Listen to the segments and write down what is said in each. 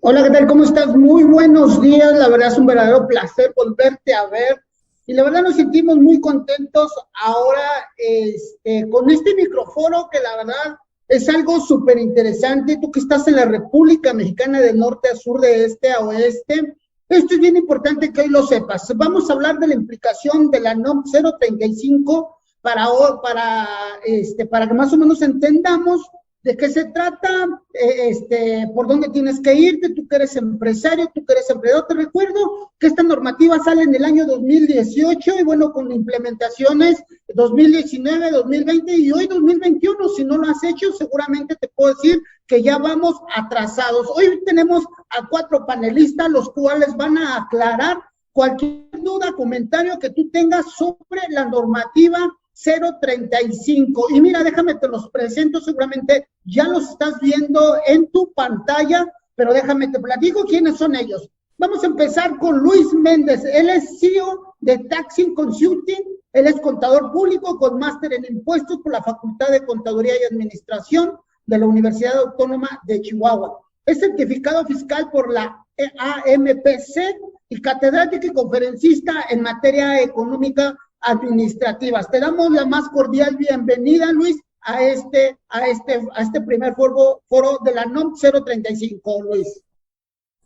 Hola, ¿qué tal? ¿Cómo estás? Muy buenos días. La verdad es un verdadero placer volverte a ver. Y la verdad nos sentimos muy contentos ahora con este microforo que la verdad es algo súper interesante. Tú que estás en la República Mexicana de norte a sur, de este a oeste, esto es bien importante que hoy lo sepas. Vamos a hablar de la implicación de la NOM 035 para que más o menos entendamos de qué se trata, por dónde tienes que irte, tú que eres empresario, tú que eres empleador. Te recuerdo que esta normativa sale en el año 2018 y bueno, con implementaciones 2019, 2020 y hoy 2021. Si no lo has hecho, seguramente te puedo decir que ya vamos atrasados. Hoy tenemos a 4 panelistas, los cuales van a aclarar cualquier duda, comentario que tú tengas sobre la normativa 035. Y mira, déjame te los presento, seguramente ya los estás viendo en tu pantalla, pero déjame te platico quiénes son ellos. Vamos a empezar con Luis Méndez. Él es CEO de Taxing Consulting. Él es contador público con máster en impuestos por la Facultad de Contaduría y Administración de la Universidad Autónoma de Chihuahua. Es certificado fiscal por la AMPC y catedrático y conferencista en materia económica administrativas. Te damos la más cordial bienvenida, Luis, a este primer foro de la NOM 035, Luis.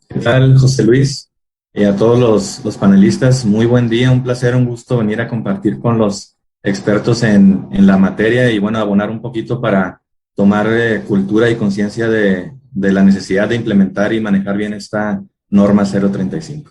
¿Qué tal, José Luis? Y a todos los panelistas, muy buen día, un placer, un gusto venir a compartir con los expertos en la materia y bueno, abonar un poquito para tomar cultura y conciencia de la necesidad de implementar y manejar bien esta norma 035.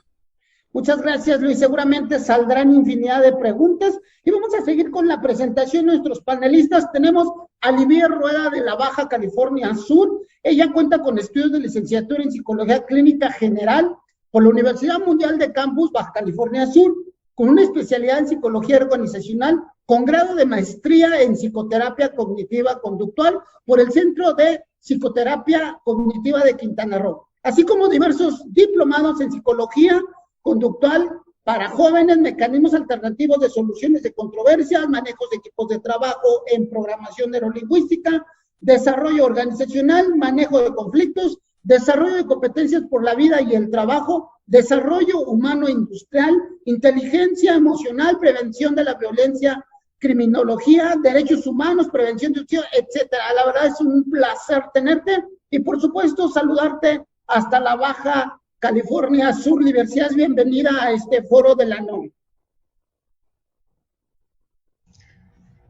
Muchas gracias, Luis. Seguramente saldrán infinidad de preguntas y vamos a seguir con la presentación de nuestros panelistas. Tenemos a Olivier Rueda de la Baja California Sur. Ella cuenta con estudios de licenciatura en Psicología Clínica General por la Universidad Mundial de Campus Baja California Sur, con una especialidad en Psicología Organizacional, con grado de maestría en Psicoterapia Cognitiva Conductual por el Centro de Psicoterapia Cognitiva de Quintana Roo, así como diversos diplomados en Psicología Conductual para jóvenes, mecanismos alternativos de soluciones de controversias, manejos de equipos de trabajo en programación neurolingüística, desarrollo organizacional, manejo de conflictos, desarrollo de competencias por la vida y el trabajo, desarrollo humano industrial, inteligencia emocional, prevención de la violencia, criminología, derechos humanos, prevención de suicidio, etcétera. La verdad es un placer tenerte y por supuesto saludarte hasta la Baja California Sur. Universidad, bienvenida a este foro de la NOM.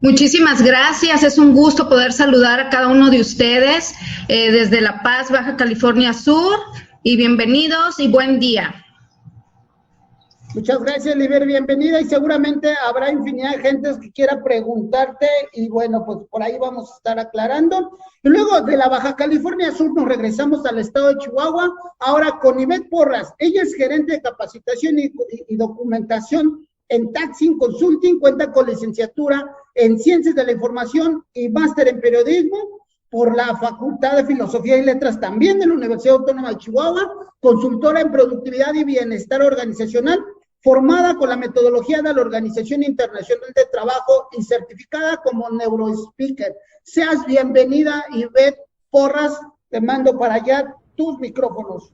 Muchísimas gracias, es un gusto poder saludar a cada uno de ustedes desde La Paz, Baja California Sur, y bienvenidos y buen día. Muchas gracias, Oliver, bienvenida, y seguramente habrá infinidad de gente que quiera preguntarte, y bueno, pues por ahí vamos a estar aclarando. Y luego de la Baja California Sur nos regresamos al estado de Chihuahua, ahora con Ivette Porras. Ella es gerente de capacitación y documentación en Taxing Consulting, cuenta con licenciatura en Ciencias de la Información y máster en Periodismo por la Facultad de Filosofía y Letras también de la Universidad Autónoma de Chihuahua, consultora en productividad y bienestar organizacional, formada con la metodología de la Organización Internacional de Trabajo y certificada como neurospeaker. Seas bienvenida, Ivette Porras, te mando para allá tus micrófonos.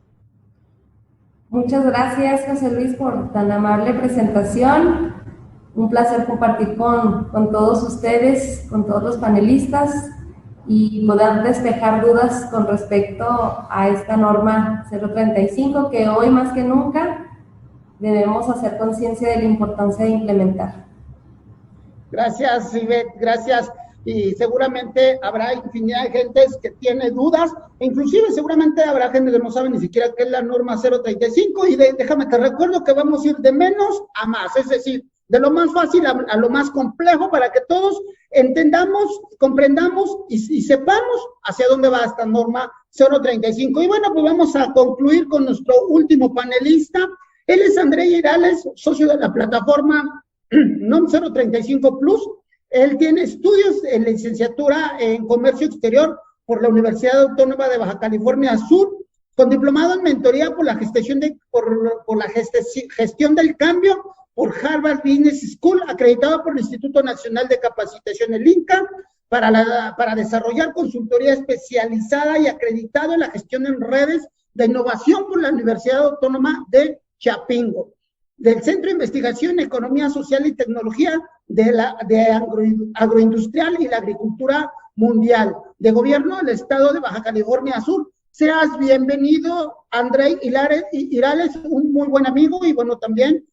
Muchas gracias, José Luis, por tan amable presentación. Un placer compartir con todos ustedes, con todos los panelistas y poder despejar dudas con respecto a esta norma 035 que hoy más que nunca debemos hacer conciencia de la importancia de implementar. Gracias, Ivette, gracias. Y seguramente habrá infinidad de gente que tiene dudas, e inclusive seguramente habrá gente que no sabe ni siquiera qué es la norma 035, y déjame te recuerdo que vamos a ir de menos a más, es decir, de lo más fácil a lo más complejo para que todos entendamos, comprendamos y sepamos hacia dónde va esta norma 035. Y bueno, pues vamos a concluir con nuestro último panelista. Él es André Girales, socio de la plataforma NOM 035 Plus. Él tiene estudios en licenciatura en Comercio Exterior por la Universidad Autónoma de Baja California Sur, con diplomado en mentoría por la gestión del cambio por Harvard Business School, acreditado por el Instituto Nacional de Capacitación, el INCA, para desarrollar consultoría especializada y acreditado en la gestión en redes de Innovación por la Universidad Autónoma de Chapingo, del Centro de Investigación en Economía Social y Tecnología de Agroindustrial y la Agricultura Mundial, de Gobierno del Estado de Baja California Sur. Seas bienvenido, Andrei Irales, un muy buen amigo y bueno, también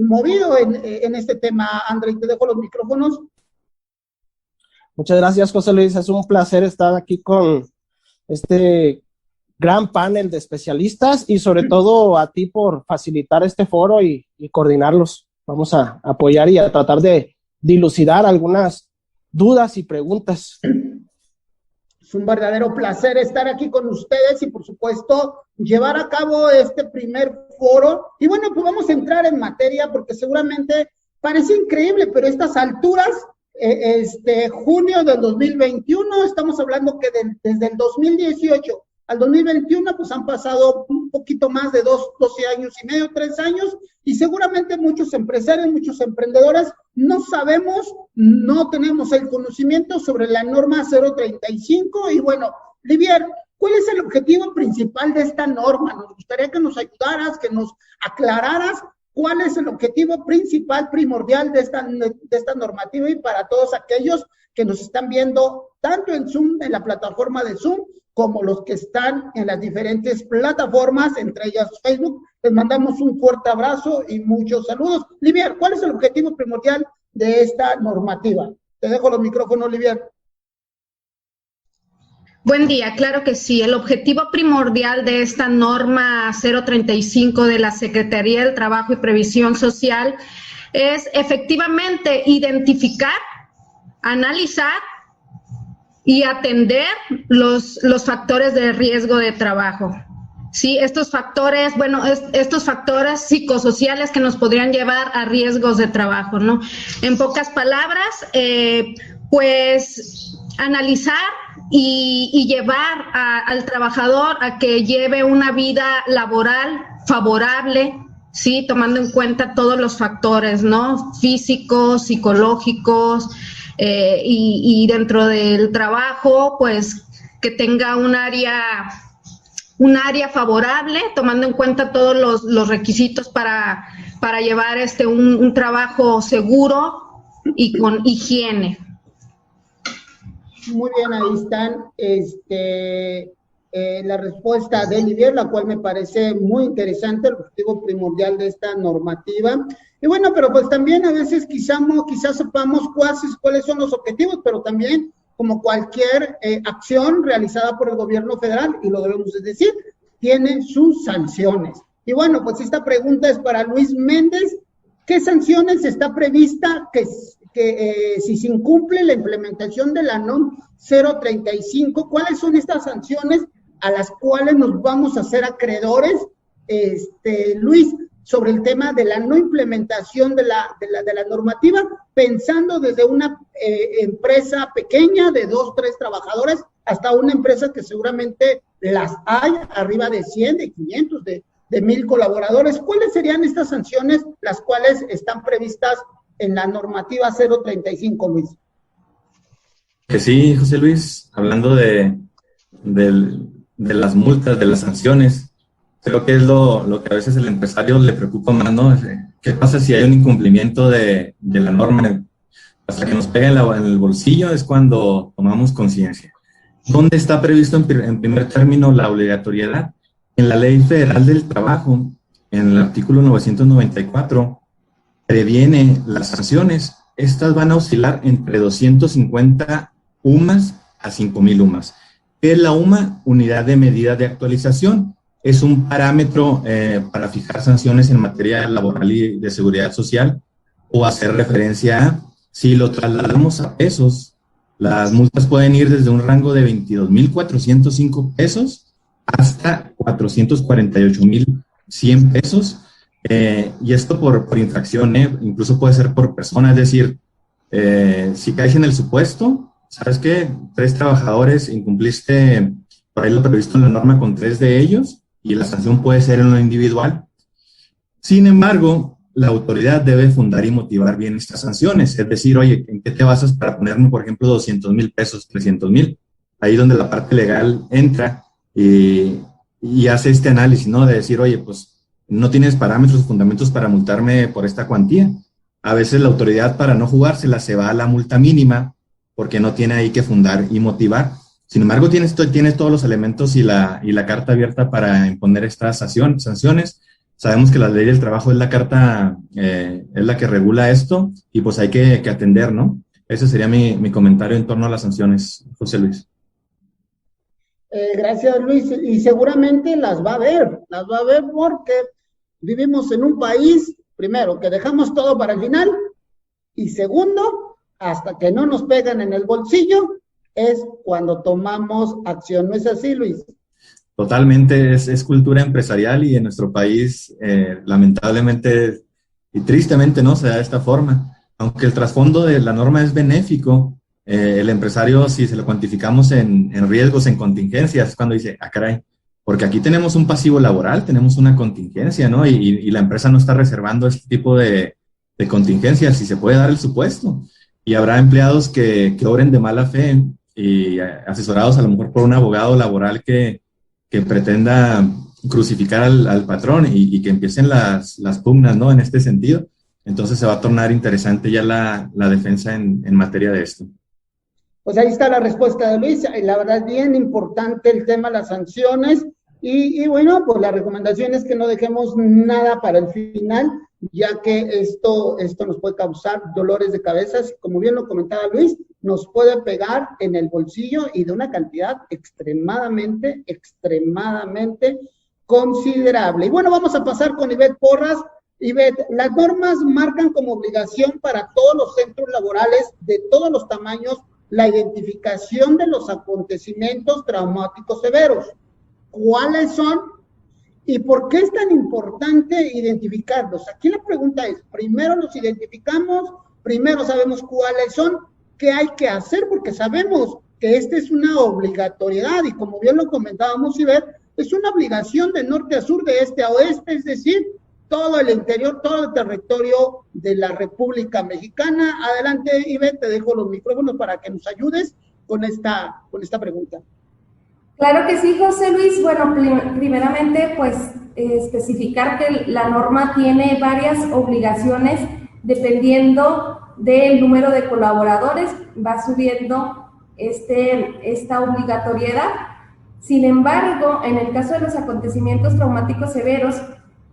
movido en este tema. Andrei, te dejo los micrófonos. Muchas gracias, José Luis. Es un placer estar aquí con este gran panel de especialistas y sobre todo a ti por facilitar este foro y coordinarlos. Vamos a apoyar y a tratar de dilucidar algunas dudas y preguntas. Es un verdadero placer estar aquí con ustedes y, por supuesto, llevar a cabo este primer foro. Y bueno, pues vamos a entrar en materia porque seguramente parece increíble, pero a estas alturas, junio del 2021, estamos hablando que desde el 2018 al 2021, pues han pasado un poquito más de 12 años y medio, 3 años, y seguramente muchos empresarios, muchos emprendedores no sabemos, no tenemos el conocimiento sobre la norma 035, y bueno, Livier, ¿cuál es el objetivo principal de esta norma? Nos gustaría que nos ayudaras, que nos aclararas cuál es el objetivo principal, primordial de esta normativa, y para todos aquellos que nos están viendo tanto en Zoom, en la plataforma de Zoom, como los que están en las diferentes plataformas, entre ellas Facebook. Les mandamos un fuerte abrazo y muchos saludos. Livier, ¿cuál es el objetivo primordial de esta normativa? Te dejo los micrófonos, Livier. Buen día, claro que sí. El objetivo primordial de esta norma 035 de la Secretaría del Trabajo y Previsión Social es efectivamente identificar, analizar y atender los factores de riesgo de trabajo. Sí, estos factores psicosociales que nos podrían llevar a riesgos de trabajo, ¿no? En pocas palabras, pues analizar y llevar al trabajador a que lleve una vida laboral favorable, sí, tomando en cuenta todos los factores, ¿no? Físicos, psicológicos, y dentro del trabajo, pues que tenga un área favorable, tomando en cuenta todos los requisitos para llevar un trabajo seguro y con higiene. Muy bien, ahí están la respuesta de Livier, la cual me parece muy interesante, el objetivo primordial de esta normativa. Y bueno, pero pues también a veces quizás sepamos cuáles son los objetivos, pero también, como cualquier acción realizada por el gobierno federal, y lo debemos de decir, tiene sus sanciones. Y bueno, pues esta pregunta es para Luis Méndez. ¿Qué sanciones está prevista que si se incumple la implementación de la NOM 035, cuáles son estas sanciones a las cuales nos vamos a hacer acreedores, Luis, sobre el tema de la no implementación de la normativa, pensando desde una empresa pequeña de 2, 3 trabajadores hasta una empresa que seguramente las hay arriba de 100, de 500, de 1000 colaboradores? ¿Cuáles serían estas sanciones las cuales están previstas en la normativa 035, Luis? Que sí, José Luis, hablando de las multas, de las sanciones, creo que es lo que a veces el empresario le preocupa más, ¿no? ¿Qué pasa si hay un incumplimiento de la norma? Hasta que nos pega en el bolsillo es cuando tomamos conciencia. ¿Dónde está previsto en primer término la obligatoriedad? En la Ley Federal del Trabajo, en el artículo 994, previene las sanciones. Estas van a oscilar entre 250 UMAS a 5,000 UMAS. ¿Qué es la UMA? Unidad de medida de actualización. Es un parámetro para fijar sanciones en materia laboral y de seguridad social, o hacer referencia a, si lo trasladamos a pesos, las multas pueden ir desde un rango de 22,405 pesos hasta 448,100 pesos, y esto por infracción, incluso puede ser por persona, es decir, si caes en el supuesto, ¿sabes qué? 3 trabajadores, incumpliste por ahí lo previsto en la norma con 3 de ellos, y la sanción puede ser en lo individual. Sin embargo, la autoridad debe fundar y motivar bien estas sanciones, es decir, oye, ¿en qué te basas para ponerme, por ejemplo, 200,000 pesos, 300,000? Ahí donde la parte legal entra y y hace este análisis, ¿no? De decir, oye, pues no tienes parámetros o fundamentos para multarme por esta cuantía. A veces la autoridad, para no jugársela, se va a la multa mínima porque no tiene ahí que fundar y motivar. Sin embargo, tiene todos los elementos y la carta abierta para imponer estas sanciones. Sabemos que la ley del trabajo es la carta, es la que regula esto, y pues hay que atender, ¿no? Ese sería mi comentario en torno a las sanciones, José Luis. Gracias, Luis. Y seguramente las va a ver porque vivimos en un país, primero, que dejamos todo para el final, y segundo, hasta que no nos pegan en el bolsillo, es cuando tomamos acción. ¿No es así, Luis? Totalmente, es cultura empresarial, y en nuestro país, lamentablemente y tristemente, no se da de esta forma. Aunque el trasfondo de la norma es benéfico, el empresario, si se lo cuantificamos en riesgos, en contingencias, es cuando dice, ah, caray, porque aquí tenemos un pasivo laboral, tenemos una contingencia, ¿no? Y la empresa no está reservando este tipo de contingencias, y se puede dar el supuesto. Y habrá empleados que obren de mala fe, y asesorados a lo mejor por un abogado laboral que pretenda crucificar al patrón, y que empiecen las pugnas, ¿no? En este sentido. Entonces se va a tornar interesante ya la defensa en materia de esto. Pues ahí está la respuesta de Luis. La verdad es bien importante el tema de las sanciones, y bueno, pues la recomendación es que no dejemos nada para el final, ya que esto nos puede causar dolores de cabeza, como bien lo comentaba Luis, nos puede pegar en el bolsillo, y de una cantidad extremadamente considerable. Y bueno, vamos a pasar con Ivette Porras. Ivette, las normas marcan como obligación para todos los centros laborales de todos los tamaños la identificación de los acontecimientos traumáticos severos. ¿Cuáles son? ¿Y por qué es tan importante identificarlos? Aquí la pregunta es, primero los identificamos, primero sabemos cuáles son, qué hay que hacer, porque sabemos que esta es una obligatoriedad, y como bien lo comentábamos, Ivette, es una obligación de norte a sur, de este a oeste, es decir, todo el interior, todo el territorio de la República Mexicana. Adelante, Ivette, te dejo los micrófonos para que nos ayudes con esta pregunta. Claro que sí, José Luis. Bueno, primeramente, pues, especificar que la norma tiene varias obligaciones dependiendo del número de colaboradores, va subiendo esta obligatoriedad. Sin embargo, en el caso de los acontecimientos traumáticos severos,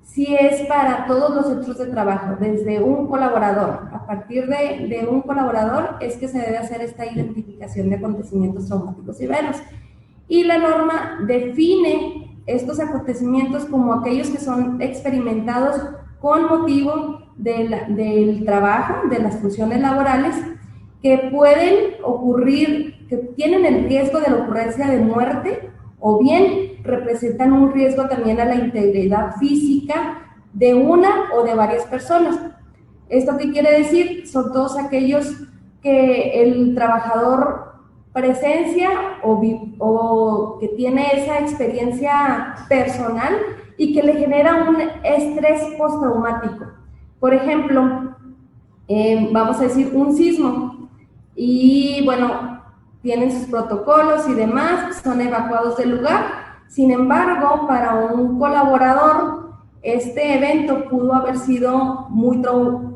sí es para todos los centros de trabajo, desde un colaborador. A partir de un colaborador es que se debe hacer esta identificación de acontecimientos traumáticos severos. Y la norma define estos acontecimientos como aquellos que son experimentados con motivo del trabajo, de las funciones laborales, que pueden ocurrir, que tienen el riesgo de la ocurrencia de muerte, o bien representan un riesgo también a la integridad física de una o de varias personas. ¿Esto qué quiere decir? Son todos aquellos que el trabajador presencia o que tiene esa experiencia personal y que le genera un estrés postraumático. Por ejemplo, vamos a decir un sismo, y bueno, tienen sus protocolos y demás, son evacuados del lugar. Sin embargo, para un colaborador, este evento pudo haber sido muy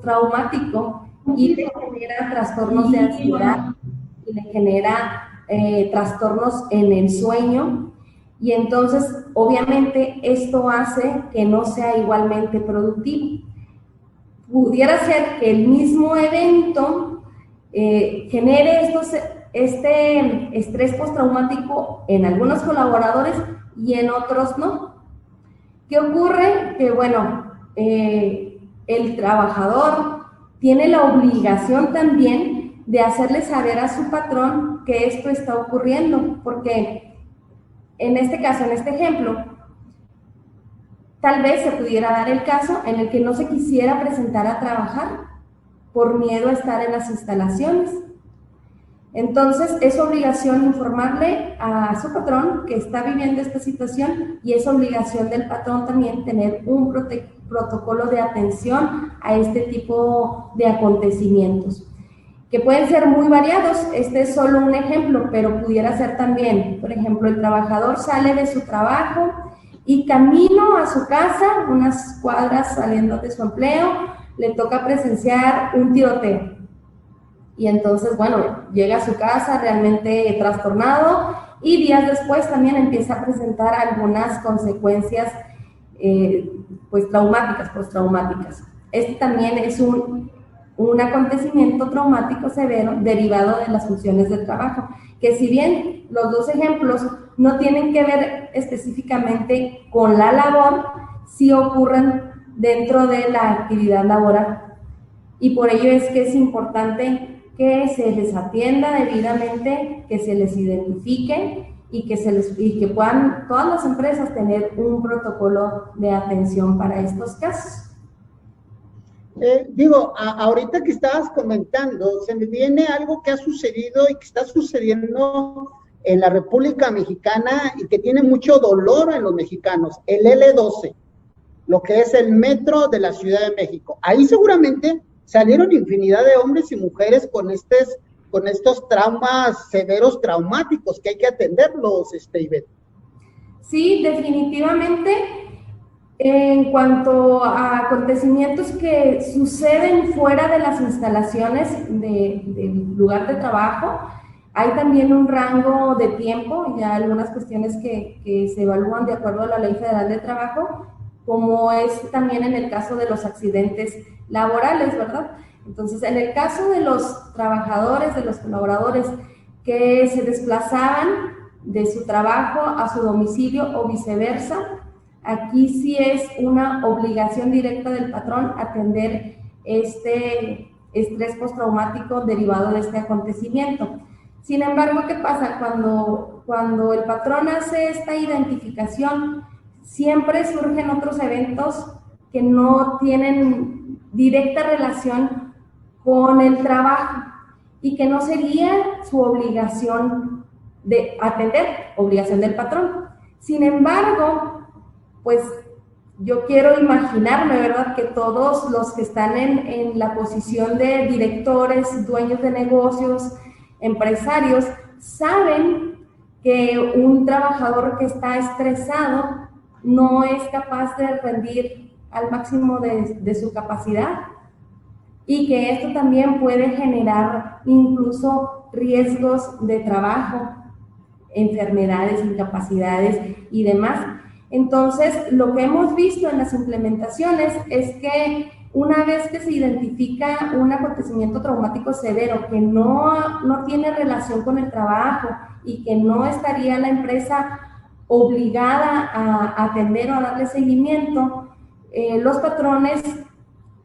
traumático y le genera trastornos de ansiedad, y le genera trastornos en el sueño, y entonces obviamente esto hace que no sea igualmente productivo. Pudiera ser que el mismo evento genere este estrés postraumático en algunos colaboradores y en otros no. ¿Qué ocurre? Que bueno, el trabajador tiene la obligación también de hacerle saber a su patrón que esto está ocurriendo, porque en este caso, en este ejemplo, tal vez se pudiera dar el caso en el que no se quisiera presentar a trabajar por miedo a estar en las instalaciones. Entonces, es obligación informarle a su patrón que está viviendo esta situación, y es obligación del patrón también tener un protocolo de atención a este tipo de acontecimientos, que pueden ser muy variados. Este es solo un ejemplo, pero pudiera ser también, por ejemplo, el trabajador sale de su trabajo y camino a su casa, unas cuadras saliendo de su empleo, le toca presenciar un tiroteo. Y entonces, bueno, llega a su casa realmente trastornado y días después también empieza a presentar algunas consecuencias pues traumáticas, postraumáticas. Este también es un acontecimiento traumático severo derivado de las funciones de trabajo, que si bien los dos ejemplos no tienen que ver específicamente con la labor, sí ocurren dentro de la actividad laboral. Y por ello es que es importante que se les atienda debidamente, que se les identifique y que puedan todas las empresas tener un protocolo de atención para estos casos. Ahorita que estabas comentando, se me viene algo que ha sucedido y que está sucediendo en la República Mexicana y que tiene mucho dolor en los mexicanos, el L12, lo que es el metro de la Ciudad de México. Ahí seguramente salieron infinidad de hombres y mujeres con estos traumas severos, traumáticos, que hay que atenderlos, Ivette. Sí, definitivamente. En cuanto a acontecimientos que suceden fuera de las instalaciones del lugar de trabajo, hay también un rango de tiempo, ya algunas cuestiones que se evalúan de acuerdo a la Ley Federal de Trabajo, como es también en el caso de los accidentes laborales, ¿verdad? Entonces, en el caso de los trabajadores, de los colaboradores que se desplazaban de su trabajo a su domicilio o viceversa, aquí sí es una obligación directa del patrón atender este estrés postraumático derivado de este acontecimiento. Sin embargo, ¿qué pasa? Cuando el patrón hace esta identificación, siempre surgen otros eventos que no tienen directa relación con el trabajo y que no sería su obligación de atender, obligación del patrón. Sin embargo, pues yo quiero imaginarme, ¿verdad?, que todos los que están en la posición de directores, dueños de negocios, empresarios, saben que un trabajador que está estresado no es capaz de rendir al máximo de su capacidad y que esto también puede generar incluso riesgos de trabajo, enfermedades, incapacidades y demás. Entonces, lo que hemos visto en las implementaciones es que una vez que se identifica un acontecimiento traumático severo que no tiene relación con el trabajo y que no estaría la empresa obligada a atender o a darle seguimiento, los patrones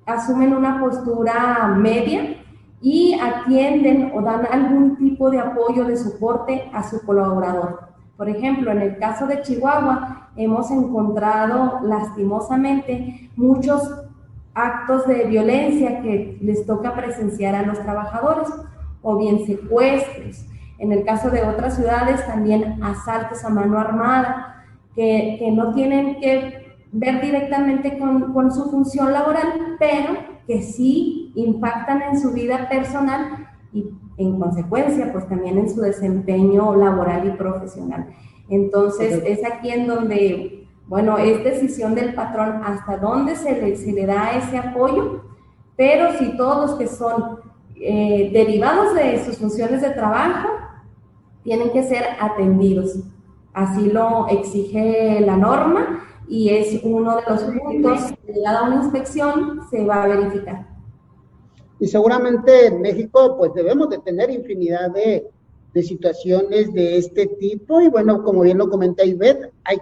asumen una postura media y atienden o dan algún tipo de apoyo, de soporte a su colaborador. Por ejemplo, en el caso de Chihuahua, hemos encontrado lastimosamente muchos actos de violencia que les toca presenciar a los trabajadores, o bien secuestros. En el caso de otras ciudades, también asaltos a mano armada, que no tienen que ver directamente con su función laboral, pero que sí impactan en su vida personal y en consecuencia, pues también en su desempeño laboral y profesional. Entonces, es aquí en donde, bueno, es decisión del patrón hasta dónde se le da ese apoyo, pero si todos los que son derivados de sus funciones de trabajo tienen que ser atendidos. Así lo exige la norma y es uno de los puntos que, llegada a una inspección, se va a verificar. Y seguramente en México pues debemos de tener infinidad de situaciones de este tipo y bueno, como bien lo comenta Ivette, hay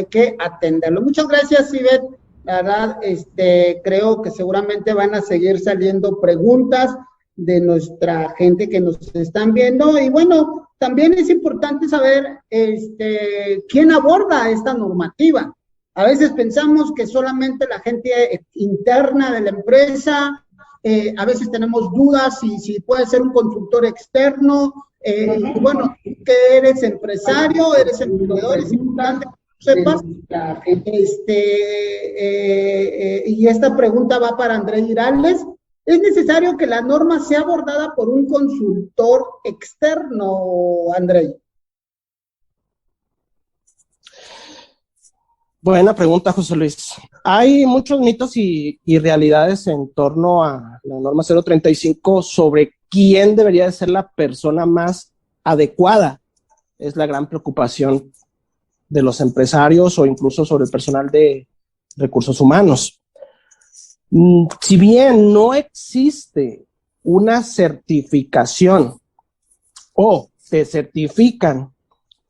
que atenderlo. Muchas gracias, Ivette. La verdad, creo que seguramente van a seguir saliendo preguntas de nuestra gente que nos están viendo y bueno, también es importante saber quién aborda esta normativa. A veces pensamos que solamente la gente interna de la empresa, a veces tenemos dudas si puede ser un consultor externo, bueno, que eres empresario, eres emprendedor, es importante que sepas. Y esta pregunta va para André Giraldes. ¿Es necesario que la norma sea abordada por un consultor externo, André? Buena pregunta, José Luis. Hay muchos mitos y realidades en torno a la norma 035 sobre quién debería de ser la persona más adecuada. Es la gran preocupación de los empresarios o incluso sobre el personal de recursos humanos. Si bien no existe una certificación o te certifican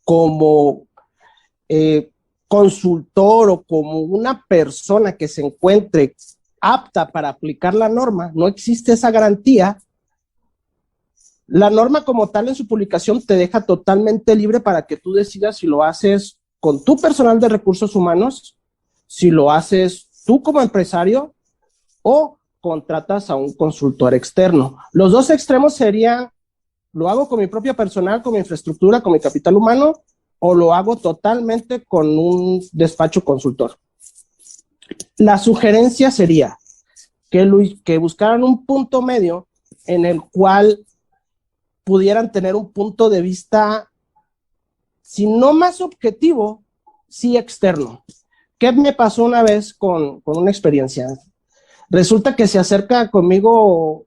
como consultor o como una persona que se encuentre apta para aplicar la norma, no existe esa garantía. La norma como tal en su publicación te deja totalmente libre para que tú decidas si lo haces con tu personal de recursos humanos, si lo haces tú como empresario o contratas a un consultor externo. Los dos extremos serían, lo hago con mi propio personal, con mi infraestructura, con mi capital humano, o lo hago totalmente con un despacho consultor. La sugerencia sería que buscaran un punto medio en el cual pudieran tener un punto de vista, si no más objetivo, sí externo. ¿Qué me pasó una vez con una experiencia? Resulta que se acerca conmigo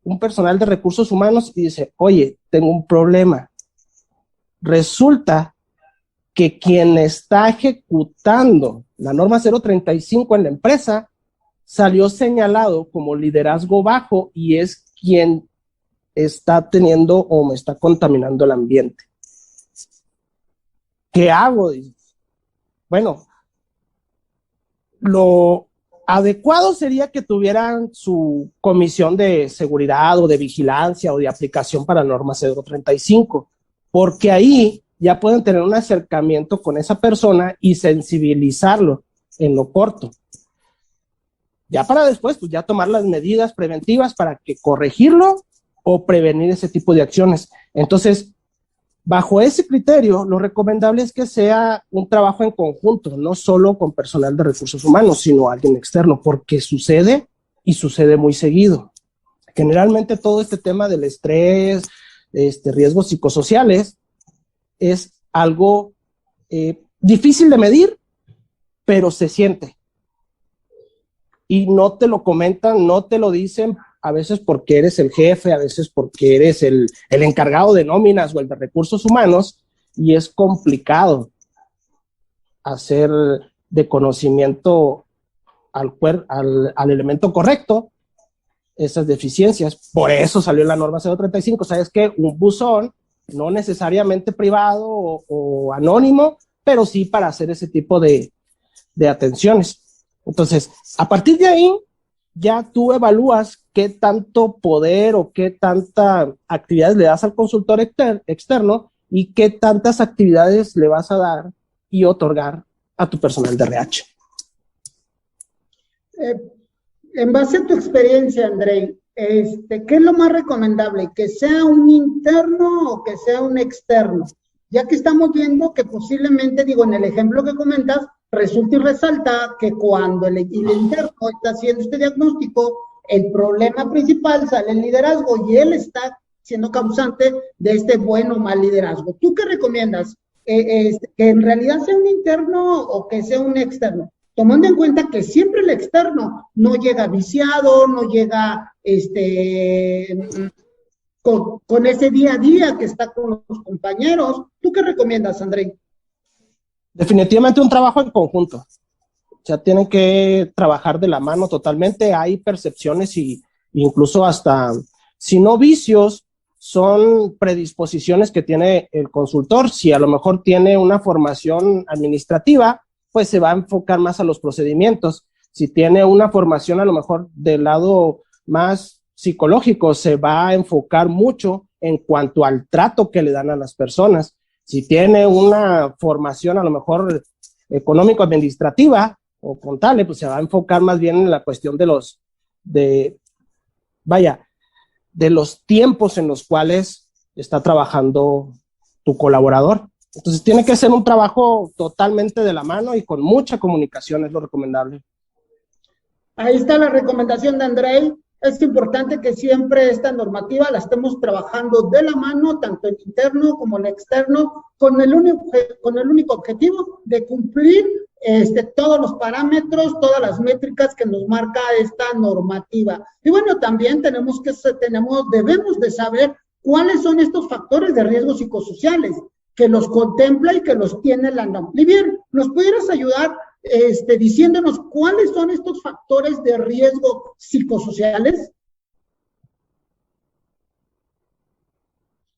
un personal de recursos humanos y dice, oye, tengo un problema. Resulta que quien está ejecutando la norma 035 en la empresa salió señalado como liderazgo bajo y es quien está teniendo o me está contaminando el ambiente. ¿Qué hago? Bueno, lo adecuado sería que tuvieran su comisión de seguridad o de vigilancia o de aplicación para norma 035, porque ahí ya pueden tener un acercamiento con esa persona y sensibilizarlo en lo corto. Ya para después, pues ya tomar las medidas preventivas para que corregirlo o prevenir ese tipo de acciones. Entonces, bajo ese criterio, lo recomendable es que sea un trabajo en conjunto, no solo con personal de recursos humanos, sino alguien externo, porque sucede y sucede muy seguido. Generalmente todo este tema del estrés, riesgos psicosociales, es algo difícil de medir, pero se siente. Y no te lo comentan, no te lo dicen, a veces porque eres el jefe, a veces porque eres el encargado de nóminas o el de recursos humanos, y es complicado hacer de conocimiento al elemento correcto esas deficiencias. Por eso salió la norma 035, ¿sabes qué? Un buzón, no necesariamente privado o anónimo, pero sí para hacer ese tipo de atenciones. Entonces, a partir de ahí, ya tú evalúas qué tanto poder o qué tanta actividades le das al consultor externo y qué tantas actividades le vas a dar y otorgar a tu personal de RH. En base a tu experiencia, Andrei, ¿qué es lo más recomendable? ¿Que sea un interno o que sea un externo? Ya que estamos viendo que posiblemente, digo, en el ejemplo que comentas, resulta y resalta que cuando el interno está haciendo este diagnóstico, el problema principal sale el liderazgo y él está siendo causante de este buen o mal liderazgo. ¿Tú qué recomiendas? ¿Que en realidad sea un interno o que sea un externo? Tomando en cuenta que siempre el externo no llega viciado, no llega con ese día a día que está con los compañeros. ¿Tú qué recomiendas, Andrei? Definitivamente un trabajo en conjunto. O sea, tienen que trabajar de la mano totalmente. Hay percepciones y incluso hasta, si no vicios, son predisposiciones que tiene el consultor. Si a lo mejor tiene una formación administrativa, pues se va a enfocar más a los procedimientos. Si tiene una formación a lo mejor del lado más psicológico, se va a enfocar mucho en cuanto al trato que le dan a las personas. Si tiene una formación a lo mejor económico-administrativa o contable, pues se va a enfocar más bien en la cuestión de los tiempos en los cuales está trabajando tu colaborador. Entonces tiene que ser un trabajo totalmente de la mano y con mucha comunicación, es lo recomendable. Ahí está la recomendación de Andrei. Es importante que siempre esta normativa la estemos trabajando de la mano, tanto el interno como el externo, con el único objetivo de cumplir todos los parámetros, todas las métricas que nos marca esta normativa. Y bueno, también debemos de saber cuáles son estos factores de riesgo psicosociales que los contempla y que los tiene la NOM. Livier, ¿nos pudieras ayudar diciéndonos cuáles son estos factores de riesgo psicosociales?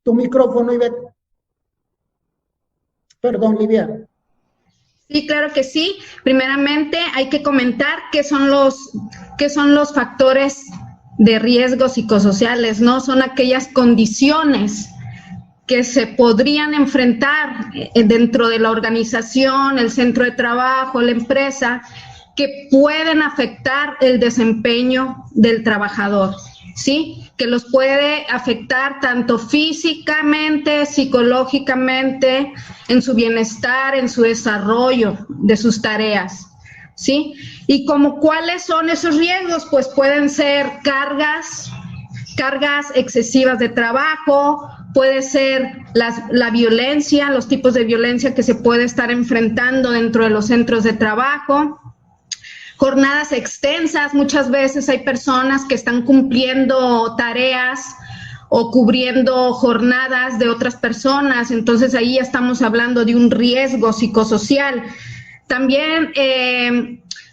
Tu micrófono, Ivette. Perdón, Livier. Sí, claro que sí. Primeramente hay que comentar qué son los factores de riesgo psicosociales, ¿no? Son aquellas condiciones que se podrían enfrentar dentro de la organización, el centro de trabajo, la empresa, que pueden afectar el desempeño del trabajador, ¿sí? Que los puede afectar tanto físicamente, psicológicamente, en su bienestar, en su desarrollo de sus tareas, ¿sí? Y como cuáles son esos riesgos, pues pueden ser cargas excesivas de trabajo, puede ser la violencia, los tipos de violencia que se puede estar enfrentando dentro de los centros de trabajo, jornadas extensas. Muchas veces hay personas que están cumpliendo tareas o cubriendo jornadas de otras personas, entonces ahí ya estamos hablando de un riesgo psicosocial. También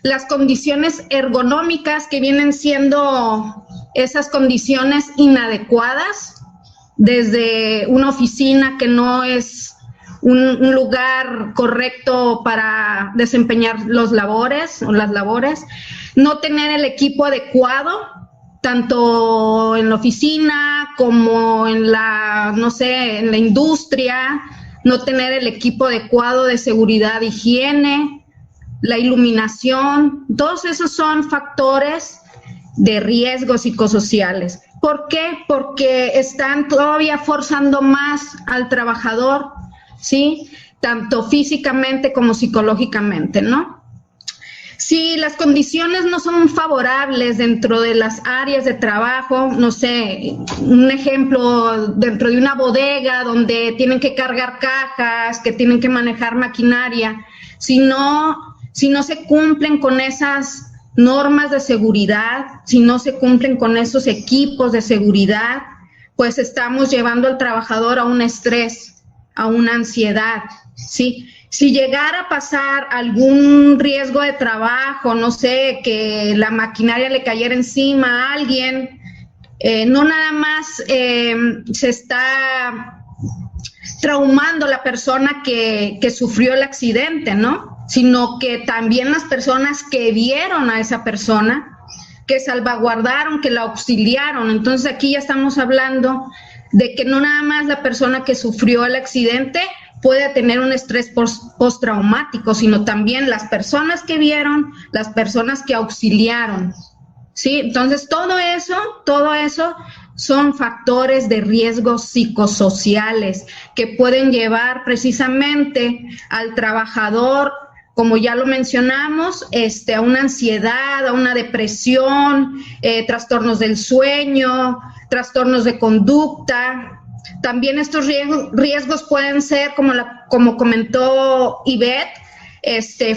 las condiciones ergonómicas, que vienen siendo esas condiciones inadecuadas, desde una oficina que no es un lugar correcto para desempeñar las labores, no tener el equipo adecuado, tanto en la oficina como en la industria, no tener el equipo adecuado de seguridad, higiene, la iluminación, todos esos son factores de riesgos psicosociales. ¿Por qué? Porque están todavía forzando más al trabajador, ¿sí? Tanto físicamente como psicológicamente, ¿no? Si las condiciones no son favorables dentro de las áreas de trabajo, no sé, un ejemplo, dentro de una bodega donde tienen que cargar cajas, que tienen que manejar maquinaria, si no se cumplen con esas normas de seguridad, si no se cumplen con esos equipos de seguridad, pues estamos llevando al trabajador a un estrés, a una ansiedad, ¿sí? Si llegara a pasar algún riesgo de trabajo, no sé, que la maquinaria le cayera encima a alguien, no nada más se está traumando la persona que sufrió el accidente, ¿no? Sino que también las personas que vieron a esa persona, que salvaguardaron, que la auxiliaron. Entonces aquí ya estamos hablando de que no nada más la persona que sufrió el accidente puede tener un estrés postraumático, sino también las personas que vieron, las personas que auxiliaron, ¿sí? Entonces todo eso son factores de riesgo psicosociales que pueden llevar precisamente al trabajador, como ya lo mencionamos, a una ansiedad, a una depresión, trastornos del sueño, trastornos de conducta. También estos riesgos pueden ser, como comentó Ivette,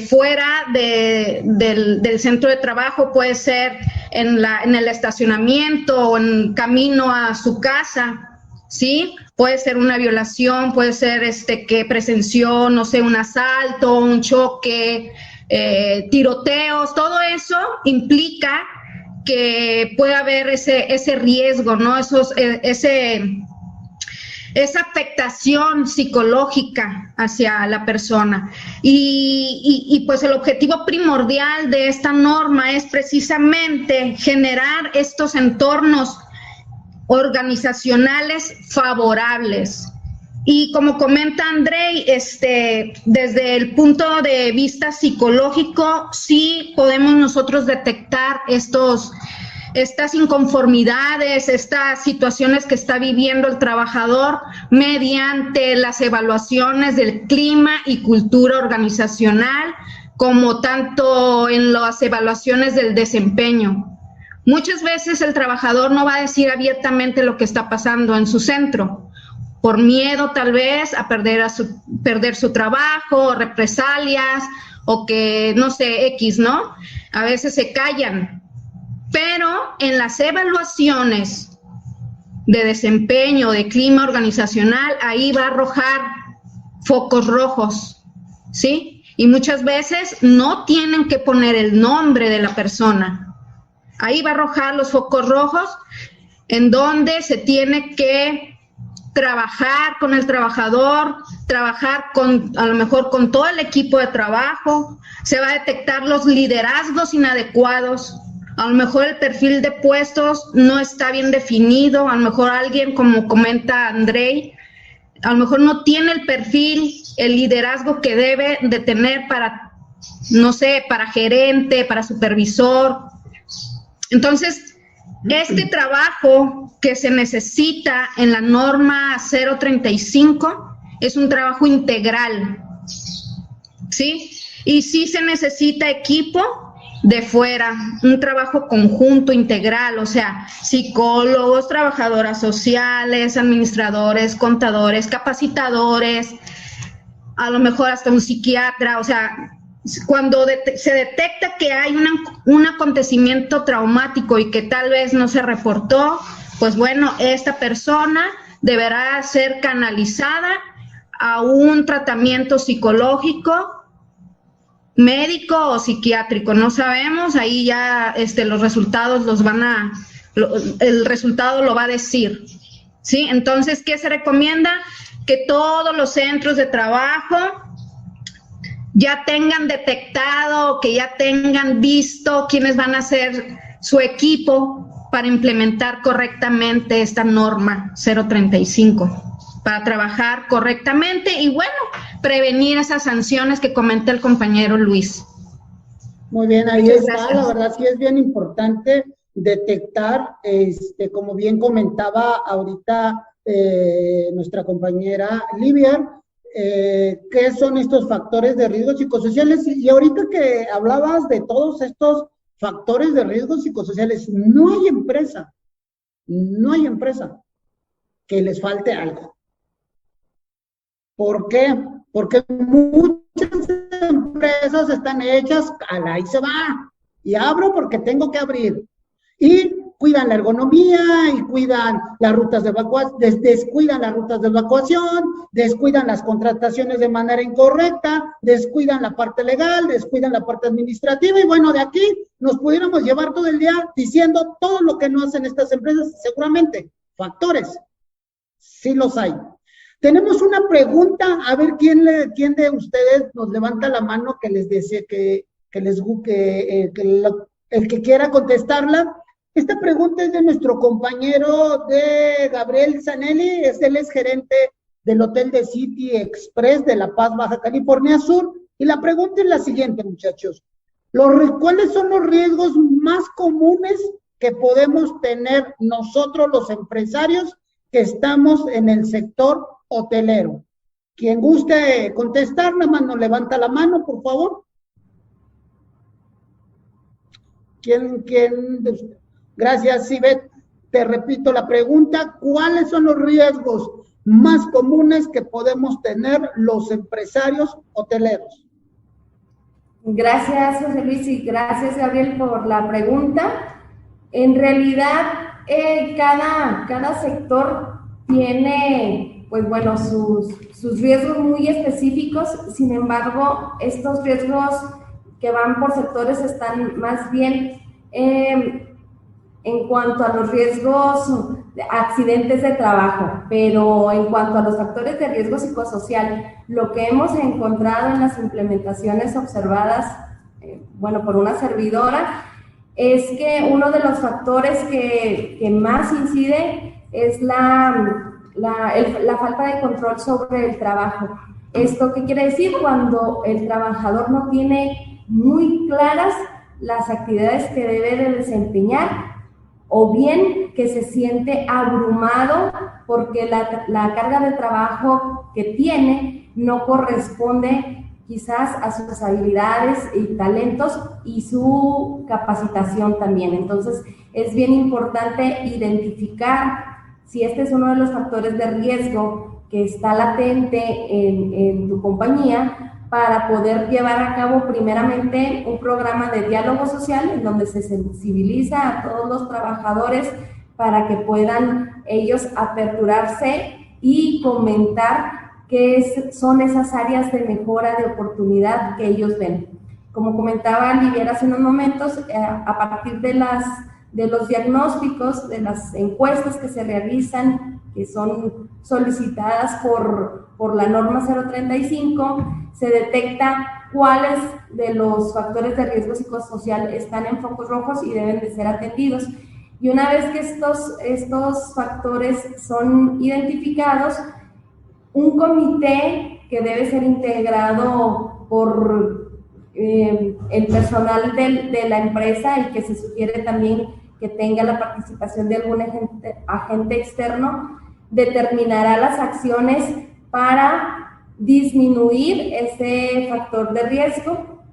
fuera del centro de trabajo, puede ser en el estacionamiento o en camino a su casa, ¿sí? Puede ser una violación, puede ser que presenció, no sé, un asalto, un choque, tiroteos, todo eso implica que puede haber ese riesgo, ¿no? Esa afectación psicológica hacia la persona. Y pues el objetivo primordial de esta norma es precisamente generar estos entornos organizacionales favorables. Y como comenta Andrei, desde el punto de vista psicológico, sí podemos nosotros detectar estas inconformidades, estas situaciones que está viviendo el trabajador mediante las evaluaciones del clima y cultura organizacional, como tanto en las evaluaciones del desempeño. Muchas veces el trabajador no va a decir abiertamente lo que está pasando en su centro, por miedo tal vez a perder su trabajo, represalias, o que, no sé, X, ¿no? A veces se callan, pero en las evaluaciones de desempeño, de clima organizacional, ahí va a arrojar focos rojos, ¿sí? Y muchas veces no tienen que poner el nombre de la persona. Ahí va a arrojar los focos rojos en donde se tiene que trabajar con el trabajador, trabajar a lo mejor con todo el equipo de trabajo, se va a detectar los liderazgos inadecuados, a lo mejor el perfil de puestos no está bien definido, a lo mejor alguien, como comenta Andrei, a lo mejor no tiene el perfil, el liderazgo que debe de tener para, no sé, para gerente, para supervisor. Entonces, este trabajo que se necesita en la norma 035 es un trabajo integral, ¿sí? Y sí se necesita equipo de fuera, un trabajo conjunto, integral, o sea, psicólogos, trabajadoras sociales, administradores, contadores, capacitadores, a lo mejor hasta un psiquiatra, o sea, cuando se detecta que hay un acontecimiento traumático y que tal vez no se reportó, pues bueno, esta persona deberá ser canalizada a un tratamiento psicológico, médico o psiquiátrico, no sabemos, ahí ya los resultados el resultado lo va a decir, ¿sí? Entonces, ¿qué se recomienda? Que todos los centros de trabajo ya tengan detectado, que ya tengan visto quiénes van a ser su equipo para implementar correctamente esta norma 035, para trabajar correctamente y, bueno, prevenir esas sanciones que comentó el compañero Luis. Muy bien, ahí Muchas está, gracias. la verdad sí es bien importante detectar, como bien comentaba ahorita nuestra compañera Livia, qué son estos factores de riesgos psicosociales. Y ahorita que hablabas de todos estos factores de riesgos psicosociales, no hay empresa que les falte algo. ¿Por qué? Porque muchas empresas están hechas a la y se va. Y abro porque tengo que abrir. Y cuidan la ergonomía, y cuidan las rutas de evacuación, descuidan las rutas de evacuación, descuidan las contrataciones de manera incorrecta, descuidan la parte legal, descuidan la parte administrativa, y bueno, de aquí nos pudiéramos llevar todo el día diciendo todo lo que no hacen estas empresas, seguramente, factores, sí los hay. Tenemos una pregunta, a ver quién de ustedes nos levanta la mano que les desee el que quiera contestarla. Esta pregunta es de nuestro compañero de Gabriel Zanelli, él es gerente del Hotel de City Express de La Paz, Baja California Sur, y la pregunta es la siguiente, muchachos. ¿Cuáles son los riesgos más comunes que podemos tener nosotros los empresarios que estamos en el sector hotelero? Quien guste contestar, nada más nos levanta la mano, por favor. ¿Quién? Gracias, Sibet. Te repito la pregunta, ¿cuáles son los riesgos más comunes que podemos tener los empresarios hoteleros? Gracias, José Luis, y gracias, Gabriel, por la pregunta. En realidad, cada sector tiene, pues bueno, sus riesgos muy específicos. Sin embargo, estos riesgos que van por sectores están más bien en cuanto a los riesgos de accidentes de trabajo, pero en cuanto a los factores de riesgo psicosocial, lo que hemos encontrado en las implementaciones observadas, bueno, por una servidora, es que uno de los factores que más incide es la falta de control sobre el trabajo. ¿Esto qué quiere decir? Cuando el trabajador no tiene muy claras las actividades que debe de desempeñar, o bien que se siente abrumado porque la carga de trabajo que tiene no corresponde quizás a sus habilidades y talentos y su capacitación también. Entonces, es bien importante identificar si este es uno de los factores de riesgo que está latente en tu compañía, para poder llevar a cabo primeramente un programa de diálogo social en donde se sensibiliza a todos los trabajadores para que puedan ellos aperturarse y comentar qué son esas áreas de mejora de oportunidad que ellos ven. Como comentaba Liviera hace unos momentos, a partir de los diagnósticos, de las encuestas que se realizan, que son solicitadas por la norma 035, se detecta cuáles de los factores de riesgo psicosocial están en focos rojos y deben de ser atendidos. Y una vez que estos factores son identificados, un comité que debe ser integrado por el personal de la empresa y que se sugiere también que tenga la participación de algún agente externo, determinará las acciones para disminuir ese factor de riesgo.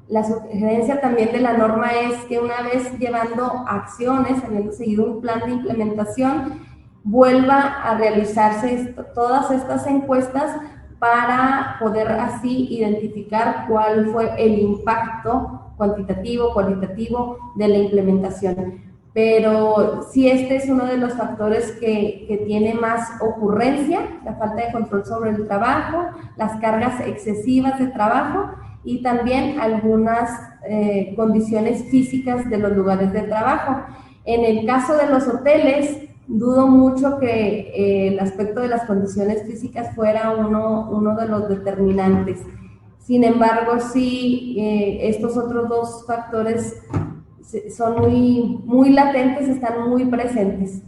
La sugerencia también de la norma es que una vez llevando acciones, habiendo seguido un plan de implementación, vuelva a realizarse todas estas encuestas para poder así identificar cuál fue el impacto cuantitativo, cualitativo de la implementación. Pero sí, este es uno de los factores que tiene más ocurrencia, la falta de control sobre el trabajo, las cargas excesivas de trabajo y también algunas condiciones físicas de los lugares de trabajo. En el caso de los hoteles, dudo mucho que el aspecto de las condiciones físicas fuera uno de los determinantes. Sin embargo, sí, estos otros dos factores son muy latentes, están muy presentes.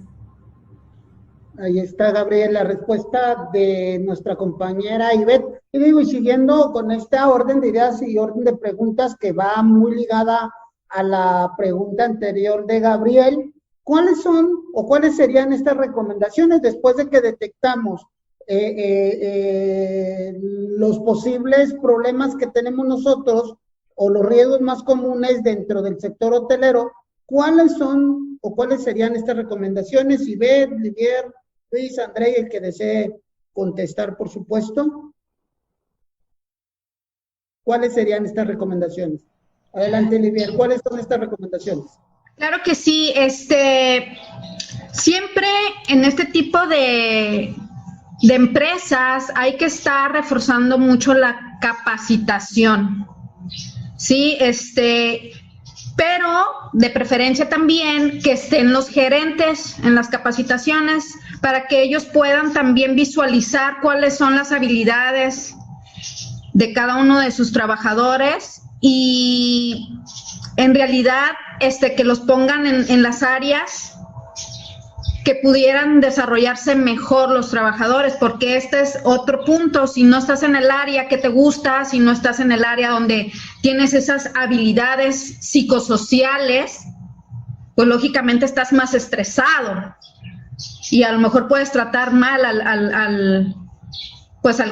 Ahí está, Gabriel, la respuesta de nuestra compañera Ivette. Y digo, y siguiendo con esta orden de ideas y orden de preguntas que va muy ligada a la pregunta anterior de Gabriel, ¿cuáles son o cuáles serían estas recomendaciones después de que detectamos los posibles problemas que tenemos nosotros o los riesgos más comunes dentro del sector hotelero? ¿Cuáles son o cuáles serían estas recomendaciones? Ivette, Livier, Luis, André, el que desee contestar, por supuesto. ¿Cuáles serían estas recomendaciones? Adelante, Livier, ¿cuáles son estas recomendaciones? Claro que sí, siempre en este tipo de empresas hay que estar reforzando mucho la capacitación, ¿sí? Pero de preferencia también que estén los gerentes en las capacitaciones para que ellos puedan también visualizar cuáles son las habilidades de cada uno de sus trabajadores y en realidad que los pongan en las áreas que pudieran desarrollarse mejor los trabajadores, porque este es otro punto. Si no estás en el área que te gusta, si no estás en el área donde tienes esas habilidades psicosociales, pues lógicamente estás más estresado y a lo mejor puedes tratar mal al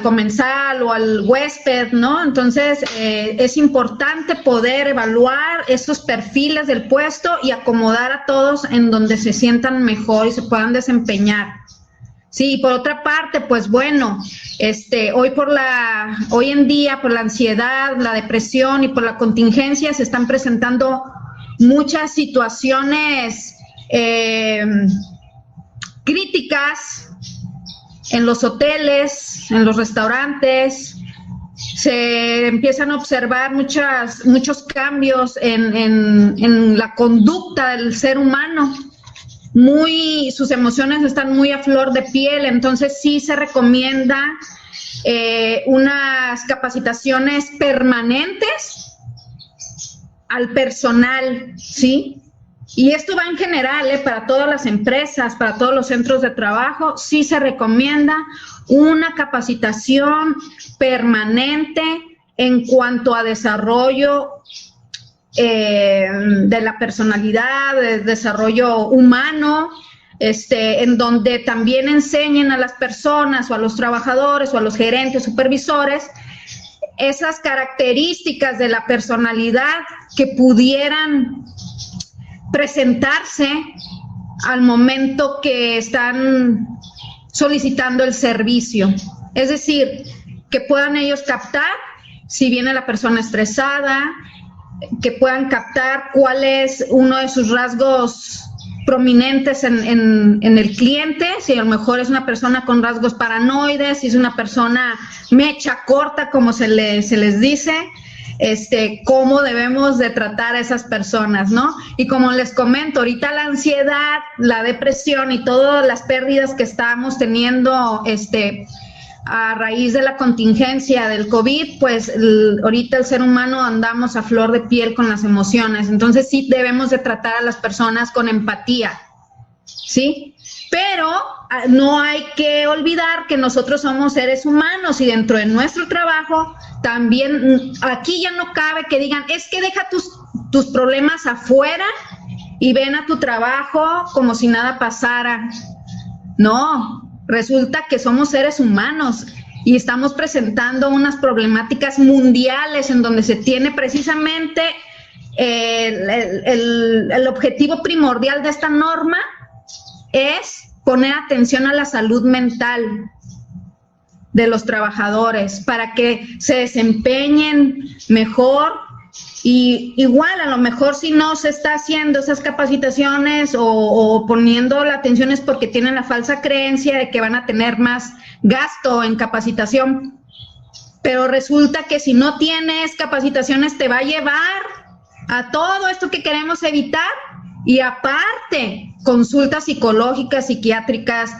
comensal o al huésped, ¿no? Entonces, es importante poder evaluar esos perfiles del puesto y acomodar a todos en donde se sientan mejor y se puedan desempeñar. Sí, por otra parte, pues bueno, hoy en día por la ansiedad, la depresión y por la contingencia se están presentando muchas situaciones críticas en los hoteles, en los restaurantes. Se empiezan a observar muchos cambios en la conducta del ser humano. Sus emociones están muy a flor de piel, entonces sí se recomienda unas capacitaciones permanentes al personal, ¿sí? Y esto va en general, para todas las empresas, para todos los centros de trabajo, sí se recomienda una capacitación permanente en cuanto a desarrollo de la personalidad, de desarrollo humano, en donde también enseñen a las personas o a los trabajadores o a los gerentes, supervisores, esas características de la personalidad que pudieran presentarse al momento que están solicitando el servicio. Es decir, que puedan ellos captar si viene la persona estresada, que puedan captar cuál es uno de sus rasgos prominentes en el cliente, si a lo mejor es una persona con rasgos paranoides, si es una persona mecha corta, como se les dice, cómo debemos de tratar a esas personas, ¿no? Y como les comento, ahorita la ansiedad, la depresión y todas las pérdidas que estamos teniendo, a raíz de la contingencia del COVID, pues ahorita el ser humano andamos a flor de piel con las emociones, entonces sí debemos de tratar a las personas con empatía, ¿sí? Pero no hay que olvidar que nosotros somos seres humanos y dentro de nuestro trabajo también, aquí ya no cabe que digan, es que deja tus problemas afuera y ven a tu trabajo como si nada pasara. No, resulta que somos seres humanos y estamos presentando unas problemáticas mundiales en donde se tiene precisamente el objetivo primordial de esta norma es poner atención a la salud mental de los trabajadores para que se desempeñen mejor. Y igual, a lo mejor si no se está haciendo esas capacitaciones o poniendo la atención es porque tienen la falsa creencia de que van a tener más gasto en capacitación. Pero resulta que si no tienes capacitaciones te va a llevar a todo esto que queremos evitar. Y aparte, consultas psicológicas, psiquiátricas,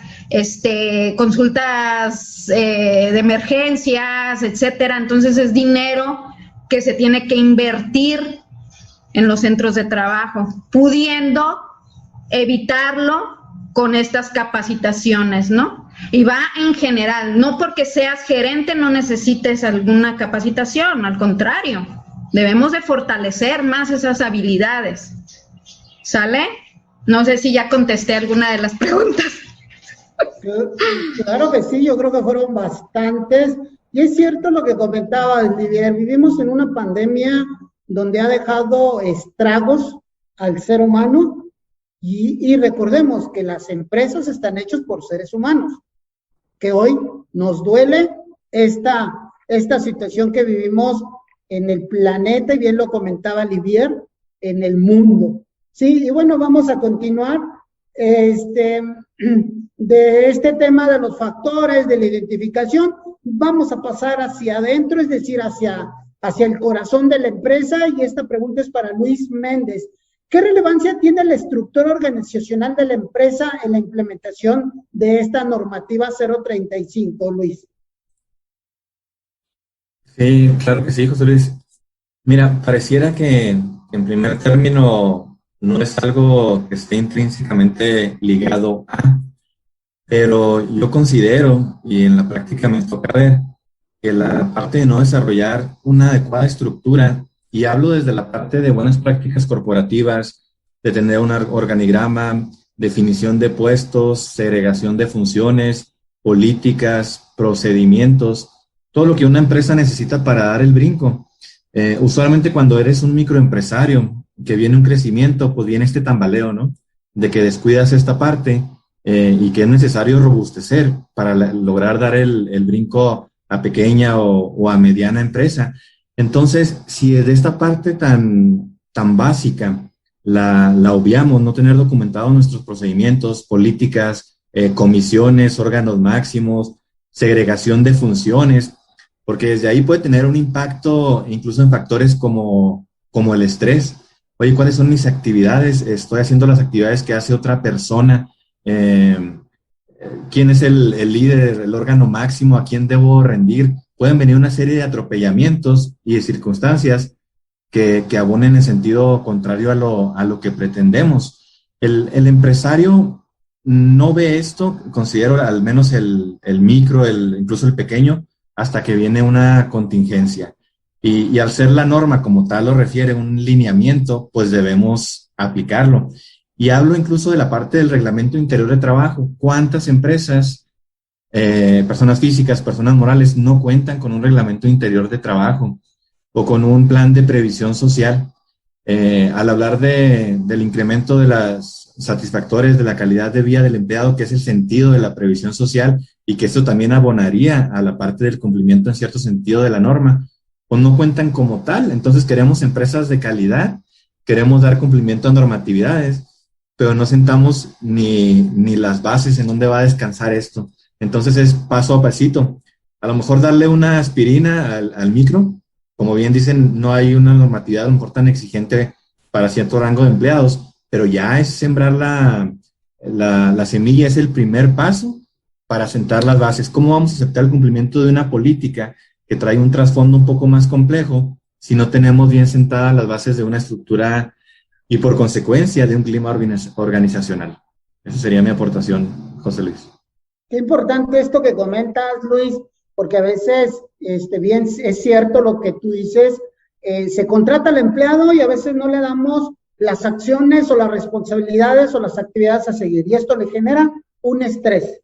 consultas de emergencias, etcétera. Entonces es dinero que se tiene que invertir en los centros de trabajo, pudiendo evitarlo con estas capacitaciones, ¿no? Y va en general, no porque seas gerente no necesites alguna capacitación, al contrario, debemos de fortalecer más esas habilidades. ¿Sale? No sé si ya contesté alguna de las preguntas. Claro que sí, yo creo que fueron bastantes. Y es cierto lo que comentaba Olivier, vivimos en una pandemia donde ha dejado estragos al ser humano y recordemos que las empresas están hechas por seres humanos, que hoy nos duele esta situación que vivimos en el planeta, y bien lo comentaba Olivier, en el mundo. Sí, y bueno, vamos a continuar de este tema de los factores, de la identificación, vamos a pasar hacia adentro, es decir, hacia el corazón de la empresa, y esta pregunta es para Luis Méndez. ¿Qué relevancia tiene la estructura organizacional de la empresa en la implementación de esta normativa 035, Luis? Sí, claro que sí, José Luis. Mira, pareciera que en primer término no es algo que esté intrínsecamente ligado a, pero yo considero, y en la práctica me toca ver, que la parte de no desarrollar una adecuada estructura, y hablo desde la parte de buenas prácticas corporativas, de tener un organigrama, definición de puestos, segregación de funciones, políticas, procedimientos, todo lo que una empresa necesita para dar el brinco. Usualmente cuando eres un microempresario, que viene un crecimiento, pues viene este tambaleo, ¿no? De que descuidas esta parte y que es necesario robustecer para lograr dar el brinco a pequeña o a mediana empresa. Entonces, si de esta parte tan básica la obviamos, no tener documentados nuestros procedimientos, políticas, comisiones, órganos máximos, segregación de funciones, porque desde ahí puede tener un impacto incluso en factores como el estrés. Oye, ¿cuáles son mis actividades? Estoy haciendo las actividades que hace otra persona. ¿Quién es el líder, el órgano máximo? ¿A quién debo rendir? Pueden venir una serie de atropellamientos y de circunstancias que abonen en sentido contrario a lo que pretendemos. El empresario no ve esto, considero al menos el micro, incluso el pequeño, hasta que viene una contingencia. Y al ser la norma como tal lo refiere un lineamiento, pues debemos aplicarlo. Y hablo incluso de la parte del reglamento interior de trabajo. ¿Cuántas empresas, personas físicas, personas morales, no cuentan con un reglamento interior de trabajo o con un plan de previsión social? Al hablar del incremento de las satisfactores de la calidad de vida del empleado, que es el sentido de la previsión social, y que esto también abonaría a la parte del cumplimiento en cierto sentido de la norma, pues no cuentan como tal. Entonces queremos empresas de calidad, queremos dar cumplimiento a normatividades, pero no sentamos ni las bases en dónde va a descansar esto. Entonces es paso a pasito. A lo mejor darle una aspirina al micro, como bien dicen, no hay una normatividad a lo mejor tan exigente para cierto rango de empleados, pero ya es sembrar la semilla, es el primer paso para sentar las bases. ¿Cómo vamos a aceptar el cumplimiento de una política que trae un trasfondo un poco más complejo si no tenemos bien sentadas las bases de una estructura y por consecuencia de un clima organizacional? Esa sería mi aportación, José Luis. Qué importante esto que comentas, Luis, porque a veces, bien, es cierto lo que tú dices, se contrata al empleado y a veces no le damos las acciones o las responsabilidades o las actividades a seguir, y esto le genera un estrés,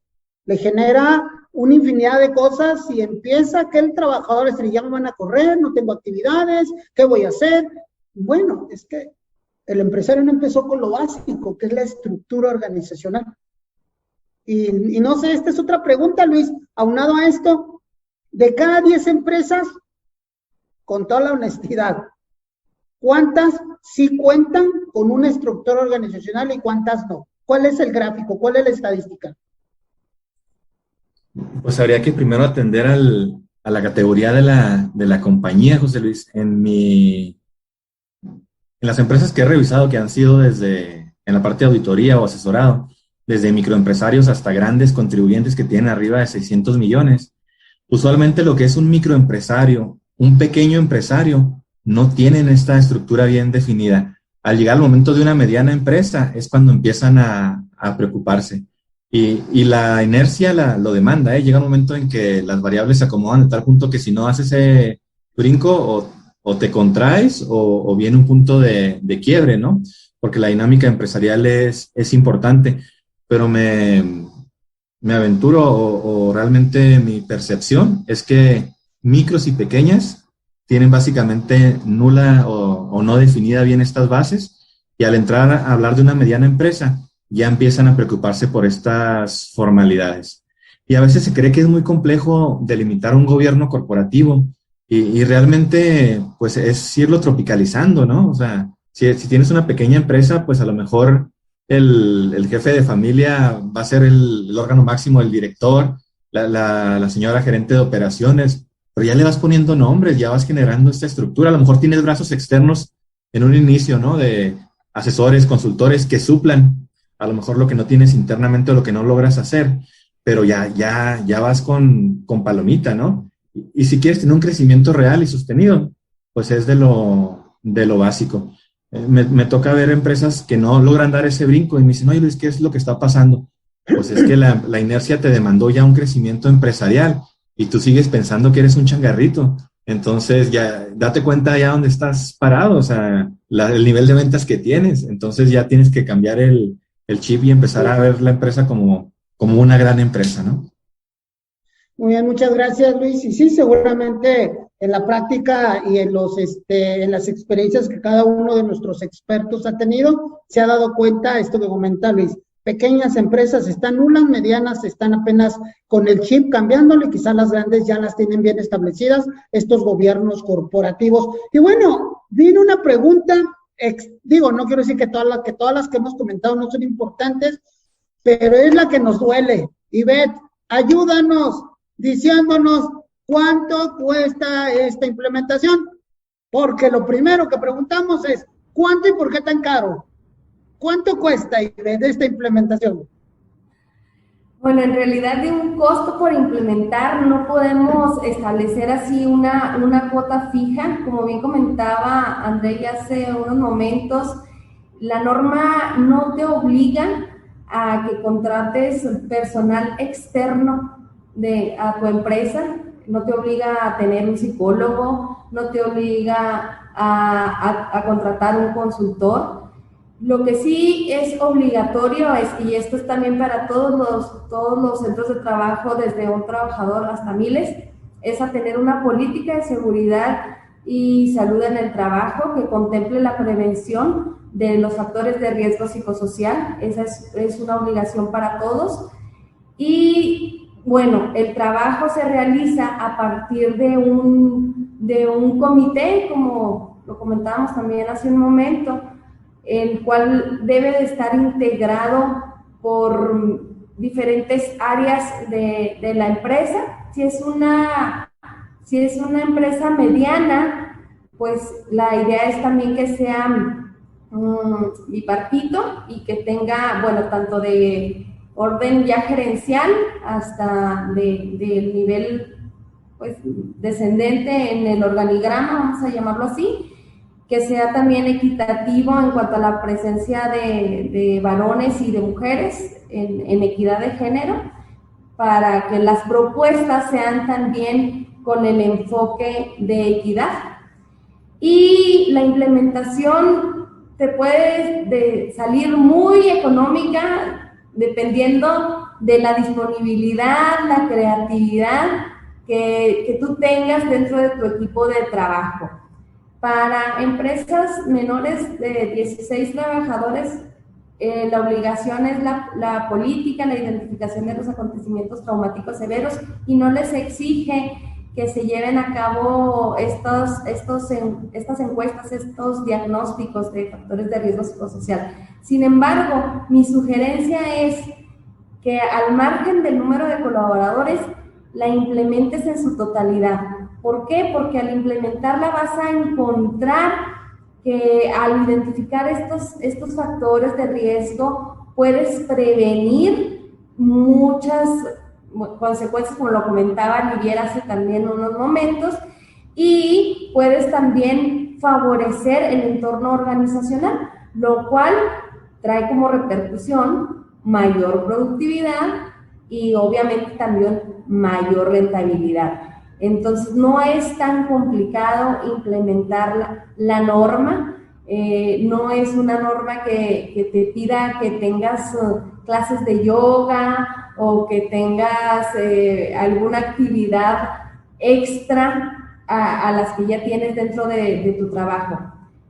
le genera una infinidad de cosas y empieza que el trabajador ya me van a correr, no tengo actividades, ¿qué voy a hacer? Bueno, es que el empresario no empezó con lo básico, que es la estructura organizacional. Y no sé, esta es otra pregunta, Luis, aunado a esto, de cada 10 empresas, con toda la honestidad, ¿cuántas sí cuentan con una estructura organizacional y cuántas no? ¿Cuál es el gráfico? ¿Cuál es la estadística? Pues habría que primero atender a la categoría de la compañía, José Luis. En las empresas que he revisado, que han sido en la parte de auditoría o asesorado, desde microempresarios hasta grandes contribuyentes que tienen arriba de 600 millones, usualmente lo que es un microempresario, un pequeño empresario, no tienen esta estructura bien definida. Al llegar al momento de una mediana empresa es cuando empiezan a preocuparse. Y la inercia lo demanda, ¿eh? Llega un momento en que las variables se acomodan de tal punto que si no haces ese brinco o te contraes o viene un punto de quiebre, ¿no? Porque la dinámica empresarial es importante, pero me aventuro o realmente mi percepción es que micros y pequeñas tienen básicamente nula o no definida bien estas bases, y al entrar a hablar de una mediana empresa ya empiezan a preocuparse por estas formalidades. Y a veces se cree que es muy complejo delimitar un gobierno corporativo y realmente pues es irlo tropicalizando, ¿no? O sea, si tienes una pequeña empresa, pues a lo mejor el jefe de familia va a ser el órgano máximo, el director, la señora gerente de operaciones, pero ya le vas poniendo nombres, ya vas generando esta estructura. A lo mejor tienes brazos externos en un inicio, ¿no? De asesores, consultores que suplan a lo mejor lo que no tienes internamente o lo que no logras hacer, pero ya vas con palomita, ¿no? Y si quieres tener un crecimiento real y sostenido, pues es de lo básico. Me toca ver empresas que no logran dar ese brinco y me dicen, oye Luis, ¿qué es lo que está pasando? Pues es que la inercia te demandó ya un crecimiento empresarial y tú sigues pensando que eres un changarrito. Entonces ya date cuenta ya dónde estás parado, o sea, el nivel de ventas que tienes. Entonces ya tienes que cambiar el chip y empezar a ver la empresa como una gran empresa, ¿no? Muy bien, muchas gracias, Luis. Y sí, seguramente en la práctica y en las experiencias que cada uno de nuestros expertos ha tenido, se ha dado cuenta esto que comenta Luis. Pequeñas empresas están nulas, medianas están apenas con el chip cambiándole, quizás las grandes ya las tienen bien establecidas, estos gobiernos corporativos. Y bueno, vino una pregunta, no quiero decir que todas las que hemos comentado no son importantes, pero es la que nos duele. Ivette, ayúdanos diciéndonos cuánto cuesta esta implementación, porque lo primero que preguntamos es ¿cuánto y por qué tan caro? ¿Cuánto cuesta de esta implementación? Bueno, en realidad de un costo por implementar no podemos establecer así una cuota fija. Como bien comentaba André hace unos momentos, la norma no te obliga a que contrates personal externo a tu empresa, no te obliga a tener un psicólogo, no te obliga a contratar un consultor. Lo que sí es obligatorio y esto es también para todos los centros de trabajo, desde un trabajador hasta miles, es a tener una política de seguridad y salud en el trabajo que contemple la prevención de los factores de riesgo psicosocial. Esa es una obligación para todos. Y bueno, el trabajo se realiza a partir de de un comité, como lo comentábamos también hace un momento, el cual debe de estar integrado por diferentes áreas de la empresa. Si es una empresa mediana, pues la idea es también que sea bipartito y que tenga, bueno, tanto de orden ya gerencial hasta del nivel pues descendente en el organigrama, vamos a llamarlo así, que sea también equitativo en cuanto a la presencia de varones y de mujeres en equidad de género, para que las propuestas sean también con el enfoque de equidad. Y la implementación te puede salir muy económica dependiendo de la disponibilidad, la creatividad que tú tengas dentro de tu equipo de trabajo. Para empresas menores de 16 trabajadores, la obligación es la política, la identificación de los acontecimientos traumáticos severos, y no les exige que se lleven a cabo estas encuestas, estos diagnósticos de factores de riesgo psicosocial. Sin embargo, mi sugerencia es que al margen del número de colaboradores, la implementes en su totalidad. ¿Por qué? Porque al implementarla vas a encontrar que al identificar estos factores de riesgo puedes prevenir muchas consecuencias, como lo comentaba Liviera hace también unos momentos, y puedes también favorecer el entorno organizacional, lo cual trae como repercusión mayor productividad y obviamente también mayor rentabilidad. Entonces no es tan complicado implementar la norma, no es una norma que te pida que tengas clases de yoga o que tengas alguna actividad extra a las que ya tienes dentro de tu trabajo.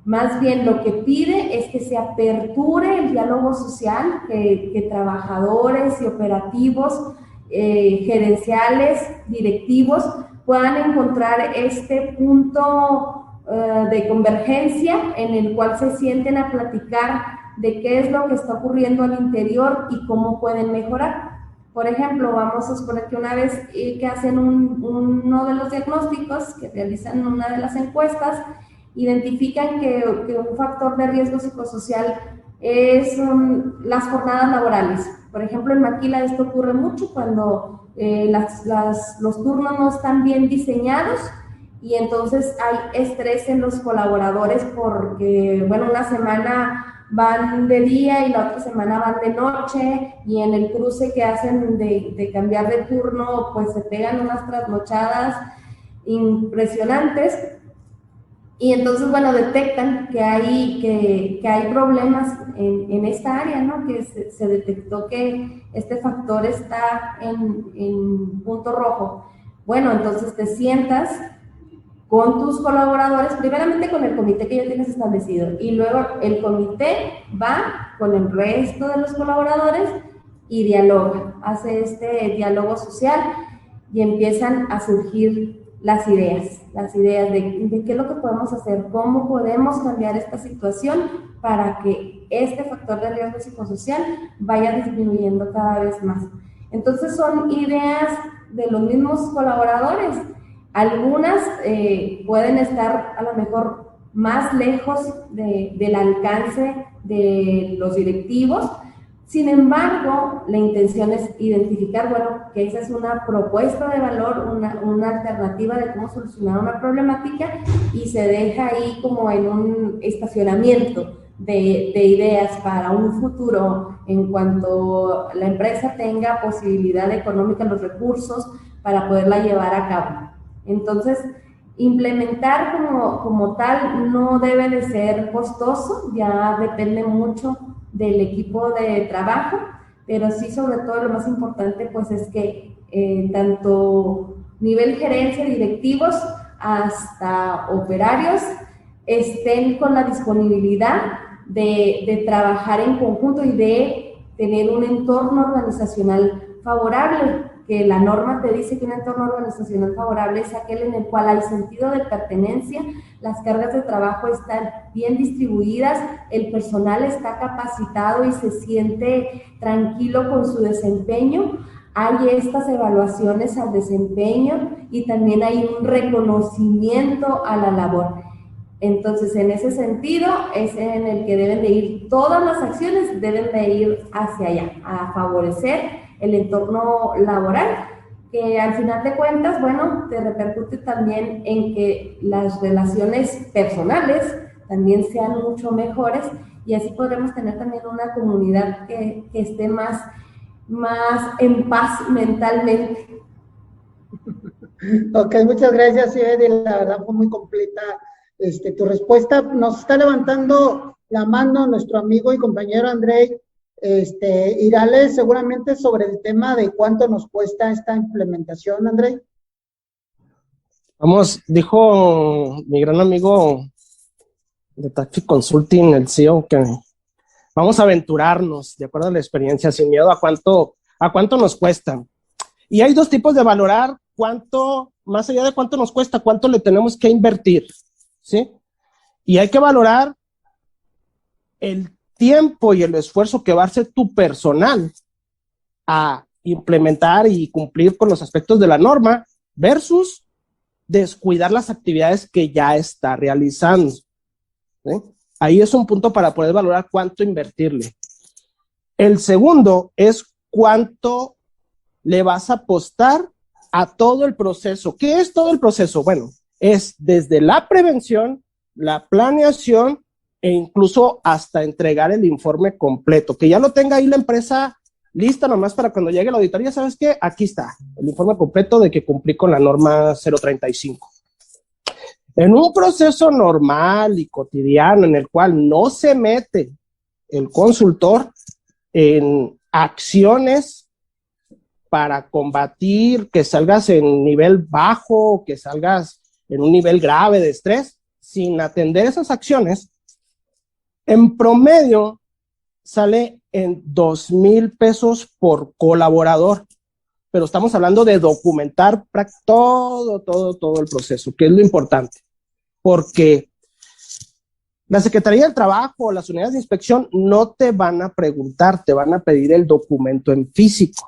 Más bien lo que pide es que se aperture el diálogo social, que trabajadores y operativos, gerenciales, directivos, puedan encontrar este punto de convergencia en el cual se sienten a platicar de qué es lo que está ocurriendo al interior y cómo pueden mejorar. Por ejemplo, vamos a suponer que una vez que hacen uno de los diagnósticos, que realizan una de las encuestas, identifican que un factor de riesgo psicosocial es las jornadas laborales. Por ejemplo, en Maquila esto ocurre mucho cuando los turnos no están bien diseñados, y entonces hay estrés en los colaboradores porque, bueno, una semana van de día y la otra semana van de noche, y en el cruce que hacen de cambiar de turno, pues se pegan unas trasnochadas impresionantes. Y entonces, bueno, detectan que hay problemas en esta área, ¿no? Que se detectó que este factor está en punto rojo. Bueno, entonces te sientas con tus colaboradores, primeramente con el comité que ya tienes establecido, y luego el comité va con el resto de los colaboradores y dialoga, hace este diálogo social, y empiezan a surgir las ideas de qué es lo que podemos hacer, cómo podemos cambiar esta situación para que este factor de riesgo psicosocial vaya disminuyendo cada vez más. Entonces son ideas de los mismos colaboradores. Algunas pueden estar a lo mejor más lejos del alcance de los directivos. Sin embargo, la intención es identificar, bueno, que esa es una propuesta de valor, una alternativa de cómo solucionar una problemática, y se deja ahí como en un estacionamiento de ideas para un futuro en cuanto la empresa tenga posibilidad económica, los recursos para poderla llevar a cabo. Entonces, implementar como tal no debe de ser costoso, ya depende mucho del equipo de trabajo, pero sí, sobre todo lo más importante pues es que tanto nivel gerencia, directivos, hasta operarios estén con la disponibilidad de trabajar en conjunto y de tener un entorno organizacional favorable, que la norma te dice que un entorno organizacional favorable es aquel en el cual hay sentido de pertenencia, las cargas de trabajo están bien distribuidas, el personal está capacitado y se siente tranquilo con su desempeño, hay estas evaluaciones al desempeño y también hay un reconocimiento a la labor. Entonces, en ese sentido, es en el que deben de ir todas las acciones, deben de ir hacia allá, a favorecer el entorno laboral, que al final de cuentas, bueno, te repercute también en que las relaciones personales también sean mucho mejores y así podremos tener también una comunidad que esté más en paz mentalmente. Ok, muchas gracias, Eddie, la verdad fue muy completa tu respuesta. Nos está levantando la mano nuestro amigo y compañero Andrei Irales, seguramente sobre el tema de cuánto nos cuesta esta implementación, Andrei. Vamos, dijo mi gran amigo de Tachi Consulting, el CEO, que vamos a aventurarnos de acuerdo a la experiencia, sin miedo a cuánto nos cuesta. Y hay dos tipos de valorar cuánto, más allá de cuánto nos cuesta, cuánto le tenemos que invertir, ¿sí? Y hay que valorar el tiempo y el esfuerzo que va a hacer tu personal a implementar y cumplir con los aspectos de la norma versus descuidar las actividades que ya está realizando, ¿sí? Ahí es un punto para poder valorar cuánto invertirle. El segundo es cuánto le vas a apostar a todo el proceso. ¿Qué es todo el proceso? Bueno, es desde la prevención, la planeación e incluso hasta entregar el informe completo, que ya lo tenga ahí la empresa lista nomás para cuando llegue la auditoría. ¿Sabes qué? Aquí está el informe completo de que cumplí con la norma 035. En un proceso normal y cotidiano en el cual no se mete el consultor en acciones para combatir que salgas en nivel bajo, que salgas en un nivel grave de estrés, sin atender esas acciones, en promedio sale en 2,000 pesos por colaborador, pero estamos hablando de documentar todo el proceso, que es lo importante, porque la Secretaría del Trabajo, las unidades de inspección no te van a preguntar, te van a pedir el documento en físico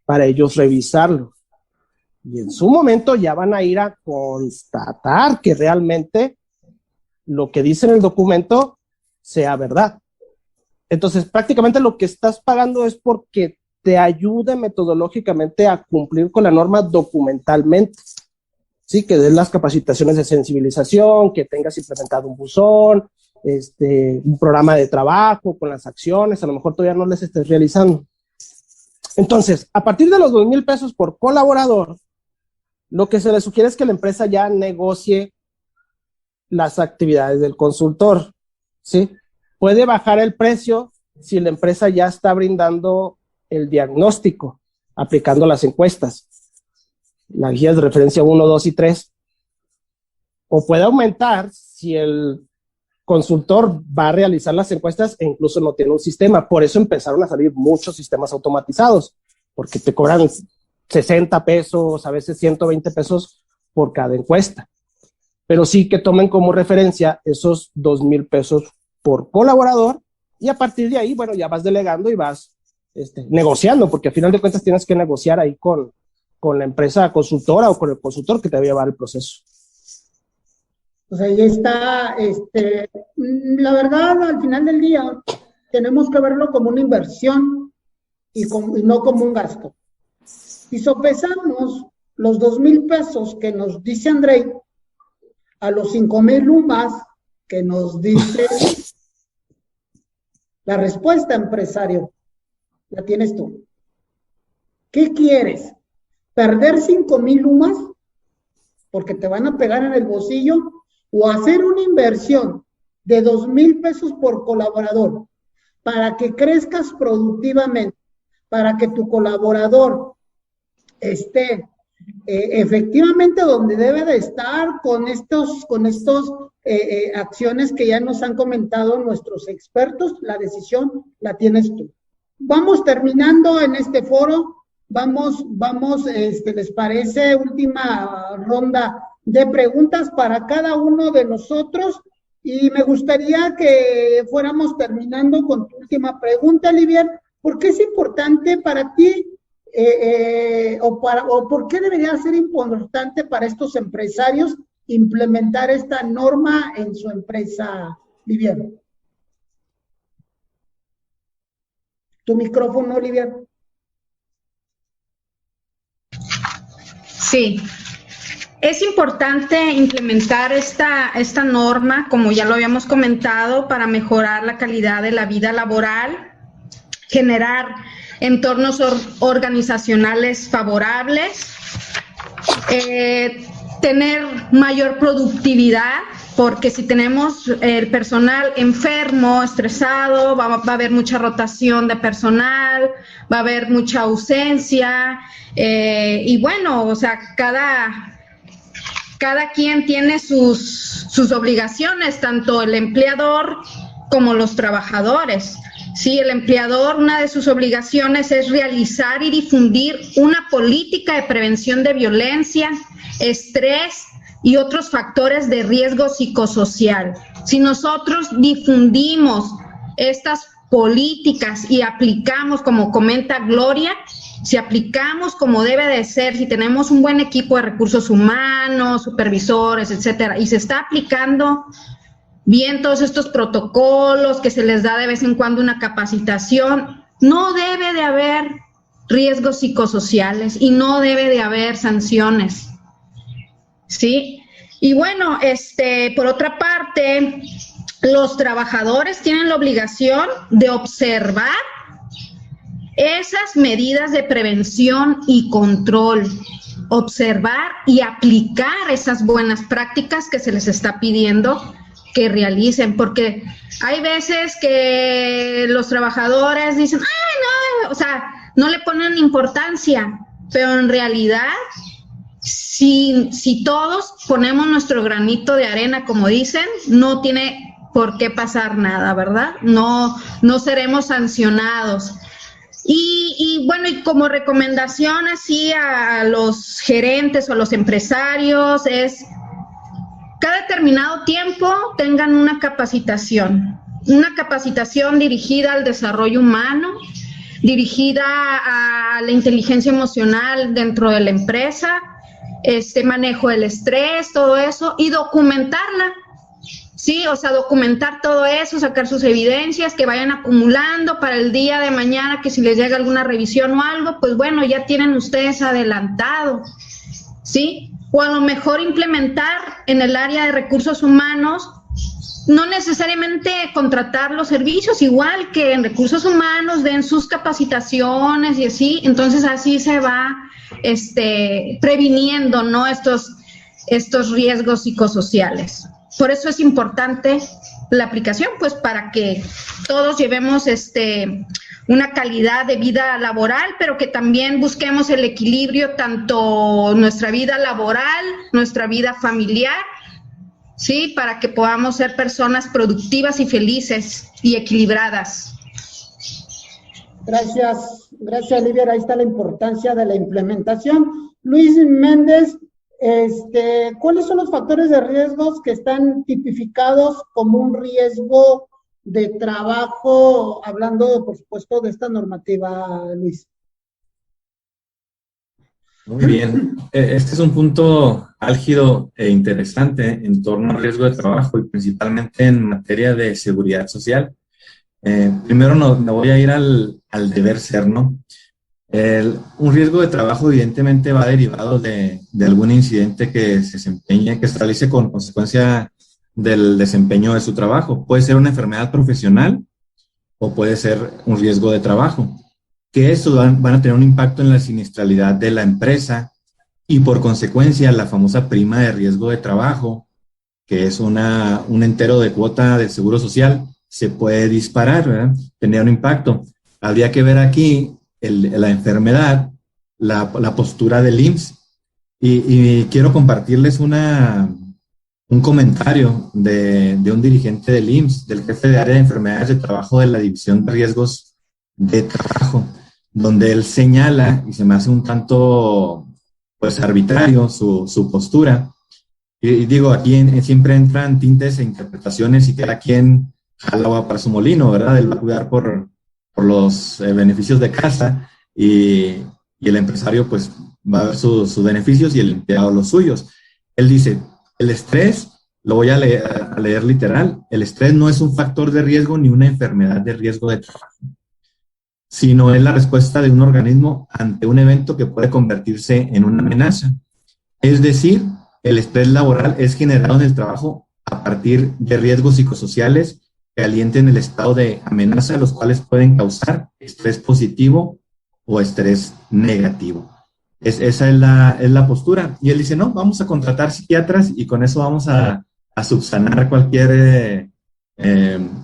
para ellos revisarlo. Y en su momento ya van a ir a constatar que realmente lo que dice en el documento sea verdad. Entonces, prácticamente lo que estás pagando es porque te ayude metodológicamente a cumplir con la norma documentalmente. Sí, que des las capacitaciones de sensibilización, que tengas implementado un buzón, un programa de trabajo con las acciones, a lo mejor todavía no les estés realizando. Entonces, a partir de los 2,000 pesos por colaborador, lo que se le sugiere es que la empresa ya negocie las actividades del consultor, ¿sí? Puede bajar el precio si la empresa ya está brindando el diagnóstico, aplicando las encuestas, las guías de referencia 1, 2 y 3. O puede aumentar si el consultor va a realizar las encuestas e incluso no tiene un sistema. Por eso empezaron a salir muchos sistemas automatizados, porque te cobran 60 pesos, a veces 120 pesos por cada encuesta. Pero sí que tomen como referencia esos 2,000 pesos por colaborador y a partir de ahí, bueno, ya vas delegando y vas negociando, porque al final de cuentas tienes que negociar ahí con la empresa consultora o con el consultor que te va a llevar el proceso. Pues ahí está, la verdad, al final del día, tenemos que verlo como una inversión y no como un gasto. Si sopesamos los 2,000 pesos que nos dice Andrei a los 5,000 UMAS que nos dice la respuesta, empresario, la tienes tú. ¿Qué quieres? ¿Perder 5,000 UMAS porque te van a pegar en el bolsillo? ¿O hacer una inversión de 2,000 pesos por colaborador para que crezcas productivamente, para que tu colaborador esté efectivamente donde debe de estar con estos acciones que ya nos han comentado nuestros expertos? La decisión la tienes tú. Vamos terminando en este foro. ¿les parece? Última ronda de preguntas para cada uno de nosotros. Y me gustaría que fuéramos terminando con tu última pregunta, Olivier. ¿Por qué es importante para ti o por qué debería ser importante para estos empresarios implementar esta norma en su empresa, Olivier? Tu micrófono, Olivier. Sí. Es importante implementar esta norma, como ya lo habíamos comentado, para mejorar la calidad de la vida laboral, generar entornos organizacionales favorables, tener mayor productividad, porque si tenemos el personal enfermo, estresado, va a haber mucha rotación de personal, va a haber mucha ausencia, y bueno, o sea, cada quien tiene sus obligaciones, tanto el empleador como los trabajadores. Sí, el empleador, una de sus obligaciones es realizar y difundir una política de prevención de violencia, estrés y otros factores de riesgo psicosocial. Si nosotros difundimos estas políticas y aplicamos, como comenta Gloria, si aplicamos como debe de ser, si tenemos un buen equipo de recursos humanos, supervisores, etcétera, y se está aplicando bien todos estos protocolos, que se les da de vez en cuando una capacitación, no debe de haber riesgos psicosociales y no debe de haber sanciones, ¿sí? Y bueno, por otra parte, los trabajadores tienen la obligación de observar esas medidas de prevención y control, observar y aplicar esas buenas prácticas que se les está pidiendo que realicen, porque hay veces que los trabajadores dicen, ¡ay, no! O sea, no le ponen importancia, pero en realidad, si todos ponemos nuestro granito de arena, como dicen, no tiene por qué pasar nada, ¿verdad? No seremos sancionados. Y bueno, y como recomendación así a los gerentes o a los empresarios es cada determinado tiempo tengan una capacitación dirigida al desarrollo humano, dirigida a la inteligencia emocional dentro de la empresa, manejo del estrés, todo eso, y documentarla. Sí, o sea, documentar todo eso, sacar sus evidencias, que vayan acumulando para el día de mañana, que si les llega alguna revisión o algo, pues bueno, ya tienen ustedes adelantado, ¿sí? O a lo mejor implementar en el área de recursos humanos, no necesariamente contratar los servicios, igual que en recursos humanos den sus capacitaciones y así, entonces así se va previniendo, ¿no? estos riesgos psicosociales. Por eso es importante la aplicación, pues para que todos llevemos una calidad de vida laboral, pero que también busquemos el equilibrio, tanto nuestra vida laboral, nuestra vida familiar, ¿sí? Para que podamos ser personas productivas y felices y equilibradas. Gracias, Olivia. Ahí está la importancia de la implementación. Luis Méndez, ¿cuáles son los factores de riesgos que están tipificados como un riesgo de trabajo, hablando, por supuesto, de esta normativa, Luis? Muy bien. Este es un punto álgido e interesante en torno al riesgo de trabajo y principalmente en materia de seguridad social. Primero me voy a ir al deber ser, ¿no? Un riesgo de trabajo evidentemente va derivado de algún incidente que se desempeñe, que se realice con consecuencia del desempeño de su trabajo. Puede ser una enfermedad profesional o puede ser un riesgo de trabajo, que estos van a tener un impacto en la siniestralidad de la empresa y por consecuencia la famosa prima de riesgo de trabajo, que es un entero de cuota del Seguro Social, se puede disparar, ¿verdad? Tener un impacto. Habría que ver aquí la enfermedad, la postura del IMSS. Y quiero compartirles un comentario de un dirigente del IMSS, del jefe de área de enfermedades de trabajo de la División de Riesgos de Trabajo. donde él señala, y se me hace un tanto pues arbitrario su postura, y digo, aquí siempre entran tintes e interpretaciones y cada quien jala agua para su molino, ¿verdad? Él va a cuidar por los beneficios de casa y el empresario pues va a ver sus beneficios y el empleado los suyos. Él dice, el estrés, lo voy a leer literal, el estrés no es un factor de riesgo ni una enfermedad de riesgo de trabajo, sino es la respuesta de un organismo ante un evento que puede convertirse en una amenaza. Es decir, el estrés laboral es generado en el trabajo a partir de riesgos psicosociales que alienten el estado de amenaza, los cuales pueden causar estrés positivo o estrés negativo. Esa es la postura. Y él dice, no, vamos a contratar psiquiatras y con eso vamos a subsanar cualquier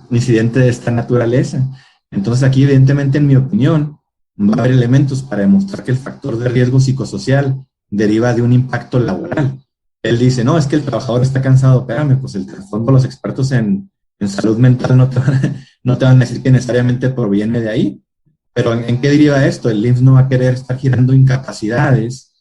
incidente de esta naturaleza. Entonces aquí, evidentemente, en mi opinión, va a haber elementos para demostrar que el factor de riesgo psicosocial deriva de un impacto laboral. Él dice, no, es que el trabajador está cansado. Espérame, pues el fondo, los expertos en salud mental no te van a decir que necesariamente proviene de ahí. Pero ¿en qué deriva esto? El IMSS no va a querer estar girando incapacidades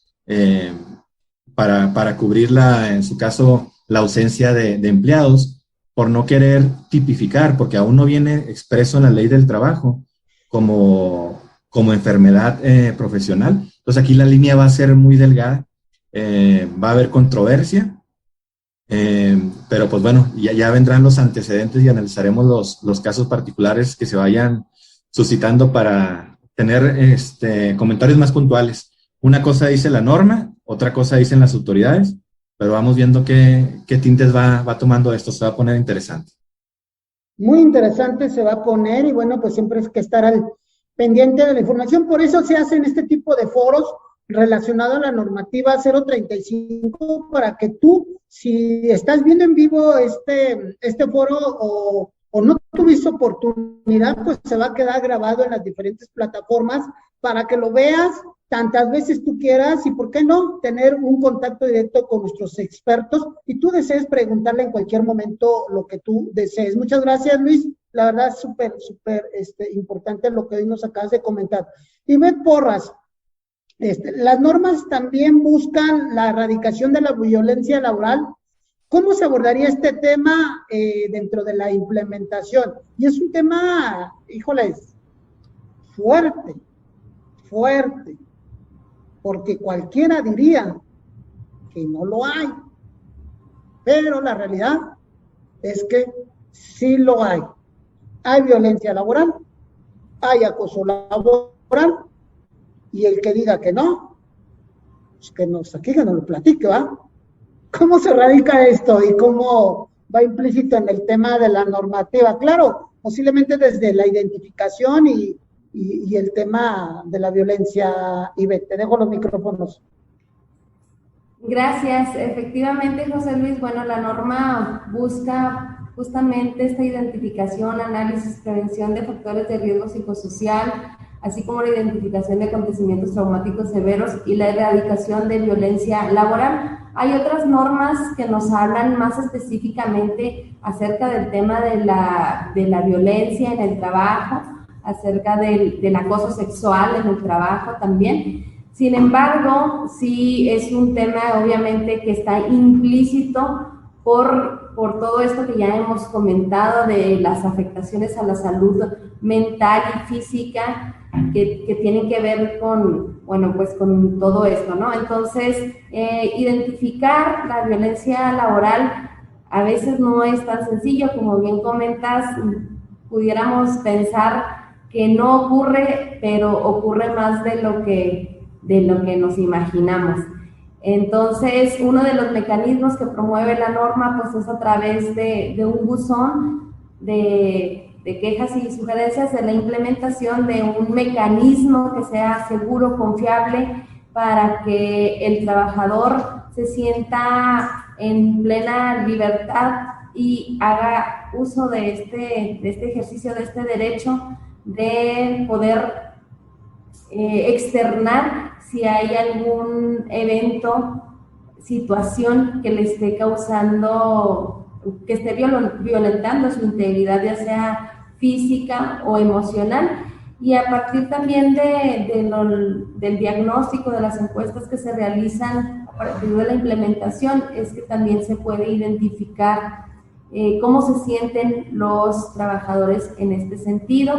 para cubrir, en su caso, la ausencia de empleados, por no querer tipificar, porque aún no viene expreso en la ley del trabajo como enfermedad profesional. Entonces aquí la línea va a ser muy delgada, va a haber controversia, pero pues bueno, ya vendrán los antecedentes y analizaremos los casos particulares que se vayan suscitando para tener comentarios más puntuales. Una cosa dice la norma, otra cosa dicen las autoridades, pero vamos viendo qué tintes va tomando esto. Se va a poner interesante. Muy interesante se va a poner, y bueno, pues siempre es que estar al pendiente de la información. Por eso se hacen este tipo de foros relacionados a la normativa 035, para que tú, si estás viendo en vivo este foro o no tuviste oportunidad, pues se va a quedar grabado en las diferentes plataformas para que lo veas tantas veces tú quieras, y por qué no, tener un contacto directo con nuestros expertos y tú desees preguntarle en cualquier momento lo que tú desees. Muchas gracias, Luis. La verdad es súper importante lo que hoy nos acabas de comentar. Ivette Porras, las normas también buscan la erradicación de la violencia laboral. ¿Cómo se abordaría este tema dentro de la implementación? Y es un tema, híjoles, fuerte, porque cualquiera diría que no lo hay, pero la realidad es que sí lo hay. Hay violencia laboral, hay acoso laboral, y el que diga que no, pues que nos lo platique, ¿va? ¿Cómo se radica esto y cómo va implícito en el tema de la normativa? Claro, posiblemente desde la identificación y el tema de la violencia. Ivette, te dejo los micrófonos. Gracias. Efectivamente, José Luis, bueno, la norma busca justamente esta identificación, análisis, prevención de factores de riesgo psicosocial, así como la identificación de acontecimientos traumáticos severos y la erradicación de violencia laboral. Hay otras normas que nos hablan más específicamente acerca del tema de la violencia en el trabajo, acerca del acoso sexual en el trabajo también. Sin embargo, sí es un tema obviamente que está implícito por todo esto que ya hemos comentado de las afectaciones a la salud mental y física que tienen que ver con, bueno, pues con todo esto, ¿no? Entonces, identificar la violencia laboral a veces no es tan sencillo, como bien comentas, pudiéramos pensar que no ocurre, pero ocurre más de lo que nos imaginamos. Entonces, uno de los mecanismos que promueve la norma, pues es a través de un buzón de quejas y sugerencias, de la implementación de un mecanismo que sea seguro, confiable, para que el trabajador se sienta en plena libertad y haga uso de este ejercicio, de este derecho de poder externar si hay algún evento, situación que le esté causando, que esté violentando su integridad, ya sea física o emocional. y a partir también del diagnóstico, de las encuestas que se realizan a partir de la implementación, es que también se puede identificar cómo se sienten los trabajadores en este sentido,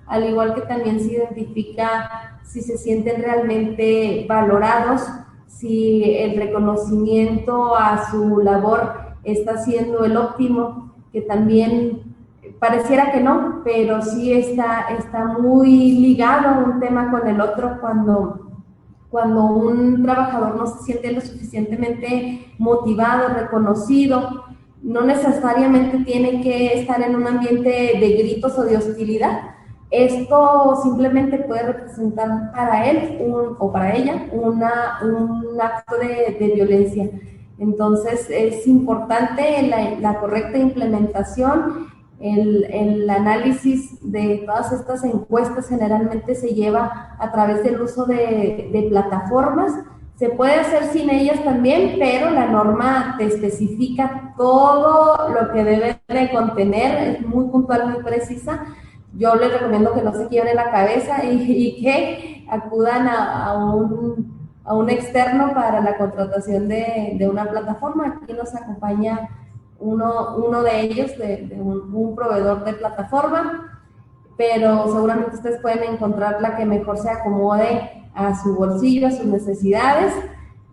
al igual que también se identifica si se sienten realmente valorados, si el reconocimiento a su labor está siendo el óptimo, que también pareciera que no, pero sí está muy ligado un tema con el otro cuando un trabajador no se siente lo suficientemente motivado, reconocido. No necesariamente tiene que estar en un ambiente de gritos o de hostilidad. Esto simplemente puede representar para él o para ella un acto de violencia. Entonces es importante la correcta implementación, el análisis de todas estas encuestas generalmente se lleva a través del uso de plataformas. Se puede hacer sin ellas también, pero la norma te especifica todo lo que debe de contener, es muy puntual, muy precisa. Yo les recomiendo que no se quiebren la cabeza y que acudan a un externo para la contratación de una plataforma. Aquí nos acompaña uno de ellos, de un proveedor de plataforma, pero seguramente ustedes pueden encontrar la que mejor se acomode a su bolsillo, a sus necesidades.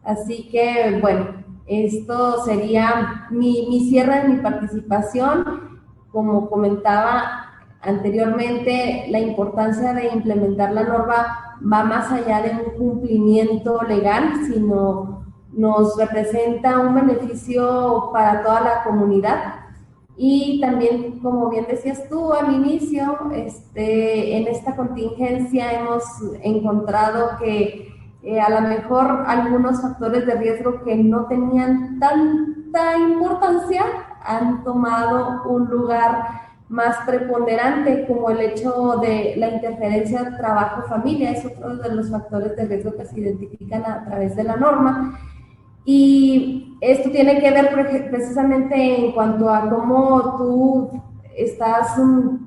Así que, bueno, esto sería mi cierre de mi participación. Como comentaba anteriormente, la importancia de implementar la norma va más allá de un cumplimiento legal, sino nos representa un beneficio para toda la comunidad. Y también, como bien decías tú al inicio, en esta contingencia hemos encontrado que a lo mejor algunos factores de riesgo que no tenían tanta importancia han tomado un lugar más preponderante, como el hecho de la interferencia trabajo-familia, es otro de los factores de riesgo que se identifican a través de la norma. Y esto tiene que ver precisamente en cuanto a cómo tú estás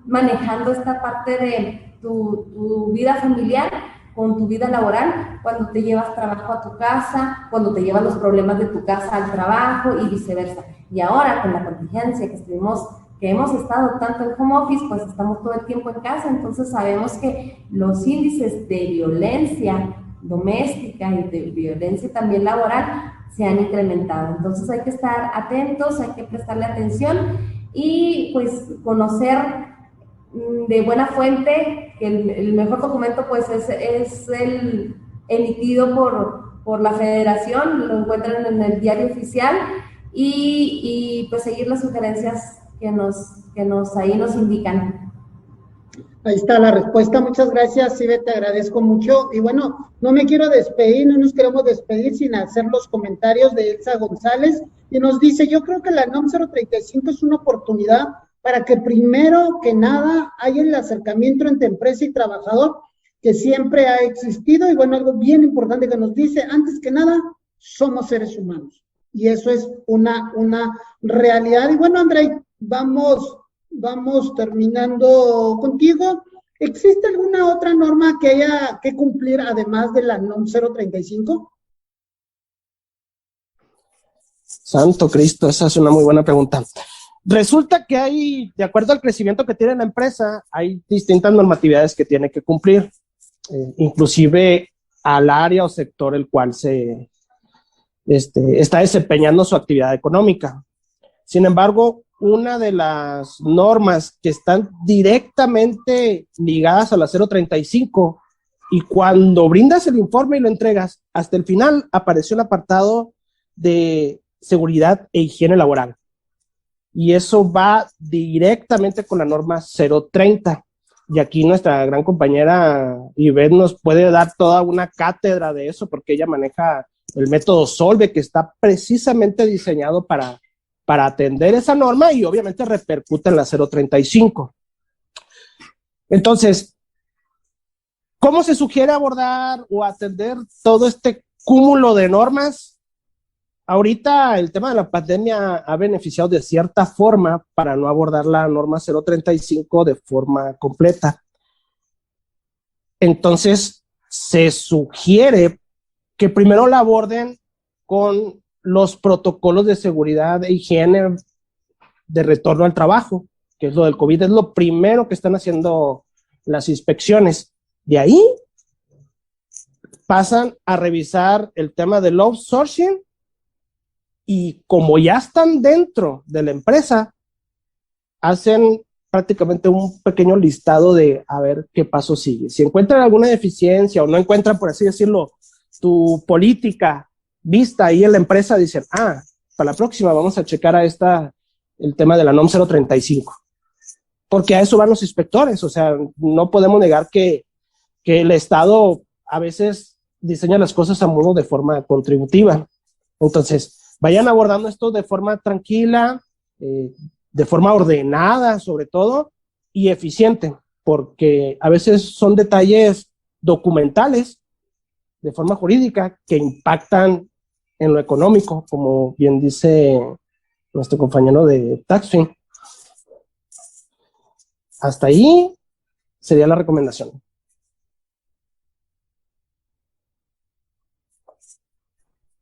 manejando esta parte de tu vida familiar con tu vida laboral, cuando te llevas trabajo a tu casa, cuando te llevas los problemas de tu casa al trabajo y viceversa. Y ahora con la contingencia que hemos estado tanto en home office, pues estamos todo el tiempo en casa, entonces sabemos que los índices de violencia doméstica y de violencia también laboral se han incrementado. Entonces hay que estar atentos, hay que prestarle atención y pues conocer de buena fuente que el mejor documento pues es el emitido por la federación, lo encuentran en el diario oficial y pues seguir las sugerencias que ahí nos indican. Ahí está la respuesta, muchas gracias, Sibe, te agradezco mucho. Y bueno, no me quiero despedir, no nos queremos despedir sin hacer los comentarios de Elsa González, y nos dice, yo creo que la NOM 035 es una oportunidad para que primero que nada haya el acercamiento entre empresa y trabajador, que siempre ha existido, y bueno, algo bien importante que nos dice, antes que nada, somos seres humanos, y eso es una realidad. Y bueno, Andrei, vamos terminando contigo. ¿Existe alguna otra norma que haya que cumplir además de la NOM 035? Santo Cristo, esa es una muy buena pregunta. Resulta que hay, de acuerdo al crecimiento que tiene la empresa, hay distintas normatividades que tiene que cumplir, inclusive al área o sector el cual se está desempeñando su actividad económica. Sin embargo, una de las normas que están directamente ligadas a la 035, y cuando brindas el informe y lo entregas, hasta el final apareció el apartado de seguridad e higiene laboral. Y eso va directamente con la norma 030. Y aquí nuestra gran compañera Ivette nos puede dar toda una cátedra de eso, porque ella maneja el método Solve, que está precisamente diseñado para atender esa norma y obviamente repercute en la 035. Entonces, ¿cómo se sugiere abordar o atender todo este cúmulo de normas? Ahorita el tema de la pandemia ha beneficiado de cierta forma para no abordar la norma 035 de forma completa. Entonces, se sugiere que primero la aborden con los protocolos de seguridad e higiene de retorno al trabajo, que es lo del COVID, es lo primero que están haciendo las inspecciones. De ahí pasan a revisar el tema del outsourcing y como ya están dentro de la empresa, hacen prácticamente un pequeño listado de a ver qué paso sigue. Si encuentran alguna deficiencia o no encuentran, por así decirlo, tu política vista ahí en la empresa, dicen, para la próxima vamos a checar el tema de la NOM 035. Porque a eso van los inspectores, o sea, no podemos negar que el Estado a veces diseña las cosas a modo de forma contributiva. Entonces, vayan abordando esto de forma tranquila, de forma ordenada sobre todo, y eficiente, porque a veces son detalles documentales, de forma jurídica, que impactan en lo económico, como bien dice nuestro compañero de TaxFin. Hasta ahí sería la recomendación.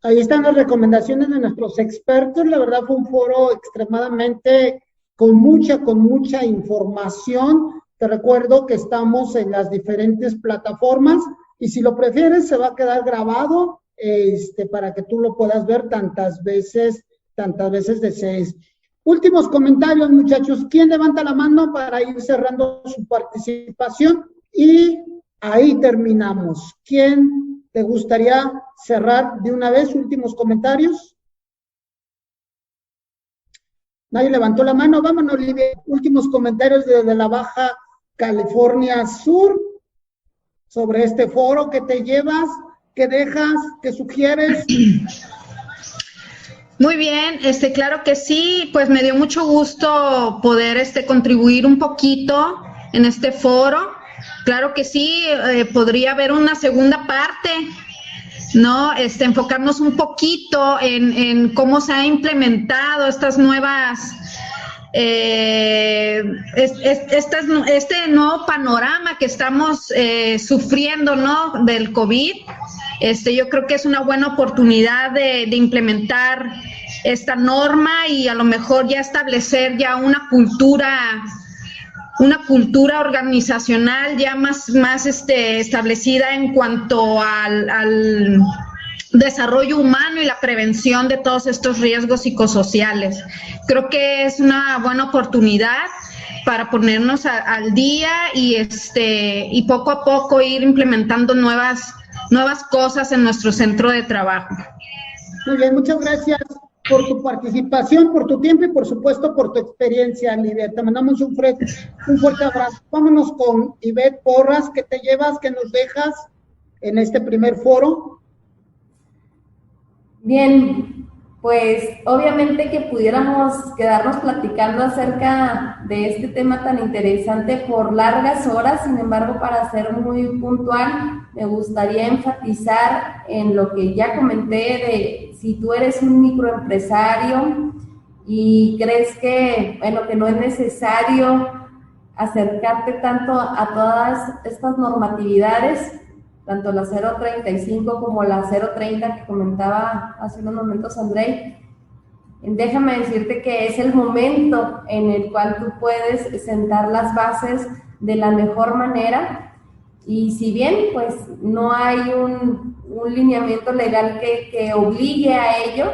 Ahí están las recomendaciones de nuestros expertos. La verdad fue un foro extremadamente con mucha información. Te recuerdo que estamos en las diferentes plataformas y si lo prefieres se va a quedar grabado para que tú lo puedas ver tantas veces desees. Últimos comentarios, muchachos. ¿Quién levanta la mano para ir cerrando su participación? Y ahí terminamos. ¿Quién te gustaría cerrar de una vez? Últimos comentarios. Nadie levantó la mano. Vámonos, Olivia. Últimos comentarios desde la Baja California Sur sobre este foro. ¿Qué te llevas? ¿Qué dejas? ¿Qué sugieres? Muy bien, claro que sí, pues me dio mucho gusto poder contribuir un poquito en este foro. Claro que sí, podría haber una segunda parte, ¿no? Enfocarnos un poquito en cómo se ha implementado estas nuevas, este nuevo panorama que estamos sufriendo, ¿no? Del COVID. Yo creo que es una buena oportunidad de implementar esta norma y a lo mejor ya establecer ya una cultura organizacional ya más establecida en cuanto al desarrollo humano y la prevención de todos estos riesgos psicosociales. Creo que es una buena oportunidad para ponernos al día y poco a poco ir implementando nuevas cosas en nuestro centro de trabajo. Muy bien, muchas gracias por tu participación, por tu tiempo y por supuesto por tu experiencia, Ivette. Te mandamos un fuerte abrazo. Vámonos con Ivette Porras. ¿Qué te llevas, qué nos dejas en este primer foro? Bien, pues obviamente que pudiéramos quedarnos platicando acerca de este tema tan interesante por largas horas. Sin embargo, para ser muy puntual, me gustaría enfatizar en lo que ya comenté de si tú eres un microempresario y crees que no es necesario acercarte tanto a todas estas normatividades, tanto la 035 como la 030 que comentaba hace unos momentos Andrei. Déjame decirte que es el momento en el cual tú puedes sentar las bases de la mejor manera y si bien pues no hay un lineamiento legal que obligue a ello,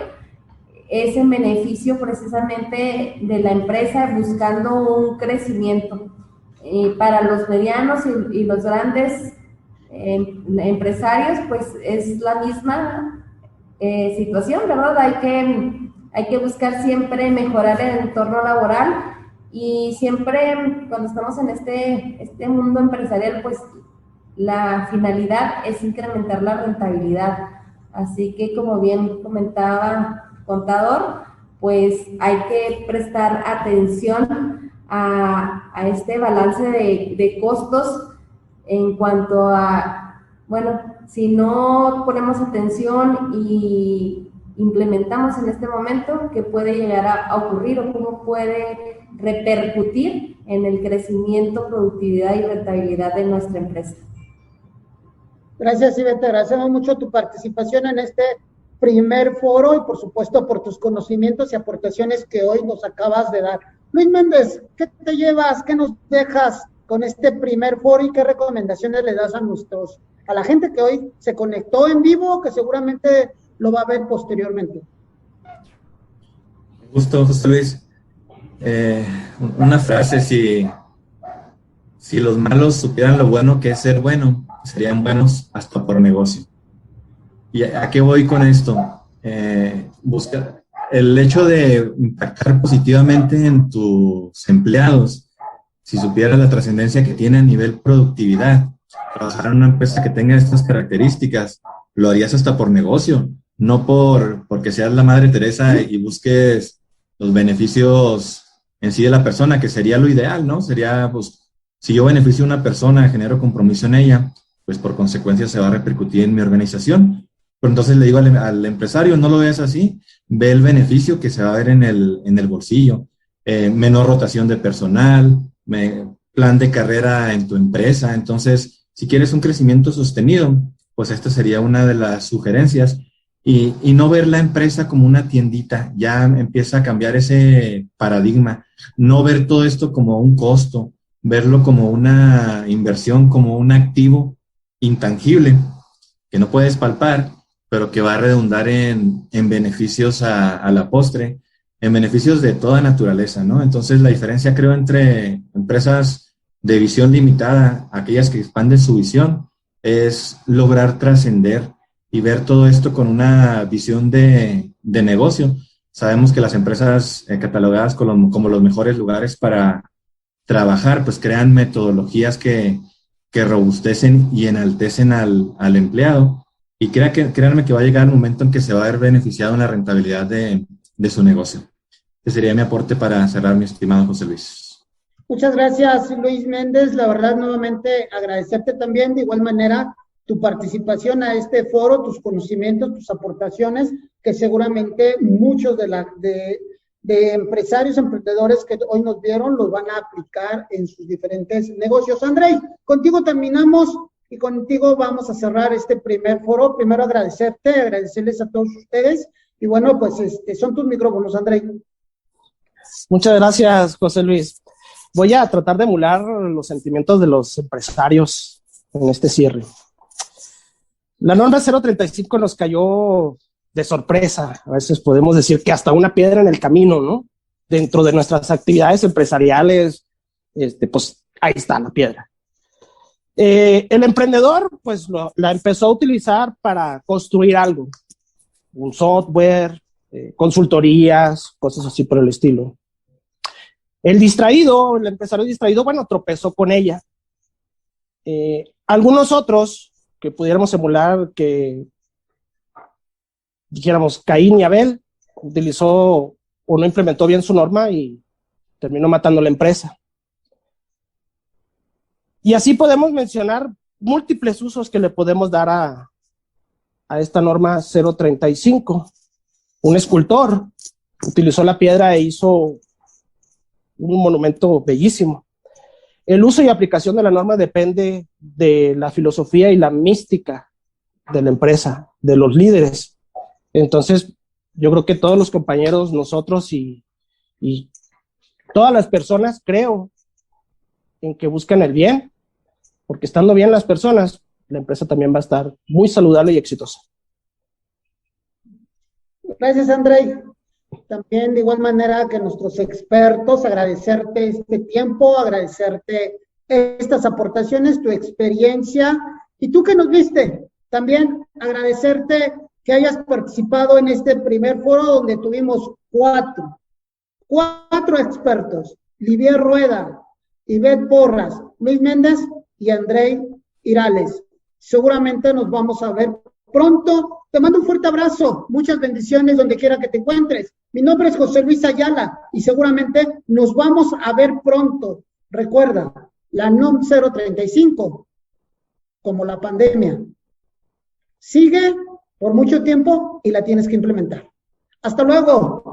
es en beneficio precisamente de la empresa buscando un crecimiento. Para los medianos y los grandes empresarios pues es la misma situación, ¿verdad? Hay que buscar siempre mejorar el entorno laboral y siempre cuando estamos en este mundo empresarial pues la finalidad es incrementar la rentabilidad, así que como bien comentaba Contador, pues hay que prestar atención a este balance de costos en cuanto a, si no ponemos atención y implementamos en este momento, ¿qué puede llegar a ocurrir o cómo puede repercutir en el crecimiento, productividad y rentabilidad de nuestra empresa? Gracias, Ivette, te agradecemos mucho tu participación en este primer foro y por supuesto por tus conocimientos y aportaciones que hoy nos acabas de dar. Luis Méndez, ¿qué te llevas, qué nos dejas con este primer foro y qué recomendaciones le das a la gente que hoy se conectó en vivo, que seguramente lo va a ver posteriormente? Un gusto, José Luis. Una frase, si los malos supieran lo bueno que es ser bueno, serían buenos hasta por negocio. ¿Y a qué voy con esto? Buscar el hecho de impactar positivamente en tus empleados. Si supieras la trascendencia que tiene a nivel productividad, trabajar en una empresa que tenga estas características, lo harías hasta por negocio, no porque seas la Madre Teresa y busques los beneficios en sí de la persona, que sería lo ideal, ¿no? Sería, pues, si yo beneficio a una persona, genero compromiso en ella, pues por consecuencia se va a repercutir en mi organización. Pero entonces le digo al empresario, no lo veas así, ve el beneficio que se va a ver en el bolsillo, menor rotación de personal, plan de carrera en tu empresa. Entonces, si quieres un crecimiento sostenido, pues esta sería una de las sugerencias. Y no ver la empresa como una tiendita, ya empieza a cambiar ese paradigma. No ver todo esto como un costo, verlo como una inversión, como un activo intangible que no puedes palpar, pero que va a redundar en beneficios a la postre, en beneficios de toda naturaleza, ¿no? Entonces, la diferencia, creo, entre empresas de visión limitada, aquellas que expanden su visión, es lograr trascender y ver todo esto con una visión de negocio. Sabemos que las empresas catalogadas como los mejores lugares para trabajar, pues crean metodologías que robustecen y enaltecen al empleado. Y créanme que va a llegar el momento en que se va a ver beneficiado en la rentabilidad de su negocio. Ese sería mi aporte para cerrar, mi estimado José Luis. Muchas gracias, Luis Méndez. La verdad, nuevamente agradecerte también de igual manera tu participación a este foro, tus conocimientos, tus aportaciones, que seguramente muchos de empresarios, emprendedores que hoy nos vieron, los van a aplicar en sus diferentes negocios. Andrei, contigo terminamos y contigo vamos a cerrar este primer foro. Primero agradecerles a todos ustedes y bueno, pues son tus micrófonos, Andrei. Muchas gracias, José Luis. Voy a tratar de emular los sentimientos de los empresarios en este cierre. La norma 035 nos cayó de sorpresa. A veces podemos decir que hasta una piedra en el camino, ¿no? Dentro de nuestras actividades empresariales, pues ahí está la piedra. El emprendedor, pues la empezó a utilizar para construir algo, un software, consultorías, cosas así por el estilo. El empresario distraído, bueno, tropezó con ella. Algunos otros que pudiéramos emular, que dijéramos Caín y Abel, utilizó o no implementó bien su norma y terminó matando la empresa. Y así podemos mencionar múltiples usos que le podemos dar a esta norma 035. Un escultor utilizó la piedra e hizo un monumento bellísimo. El uso y aplicación de la norma depende de la filosofía y la mística de la empresa, de los líderes. Entonces, yo creo que todos los compañeros, nosotros y todas las personas, creo en que buscan el bien, porque estando bien las personas, la empresa también va a estar muy saludable y exitosa. Gracias, Andrei. También de igual manera que nuestros expertos, agradecerte este tiempo, agradecerte estas aportaciones, tu experiencia, y tú que nos viste, también agradecerte que hayas participado en este primer foro donde tuvimos cuatro expertos: Livier Rueda, Ivette Porras, Luis Méndez y Andrei Irales. Seguramente nos vamos a ver pronto. Te mando un fuerte abrazo, muchas bendiciones donde quiera que te encuentres. Mi nombre es José Luis Ayala y seguramente nos vamos a ver pronto. Recuerda, la NOM 035, como la pandemia, sigue por mucho tiempo y la tienes que implementar. Hasta luego.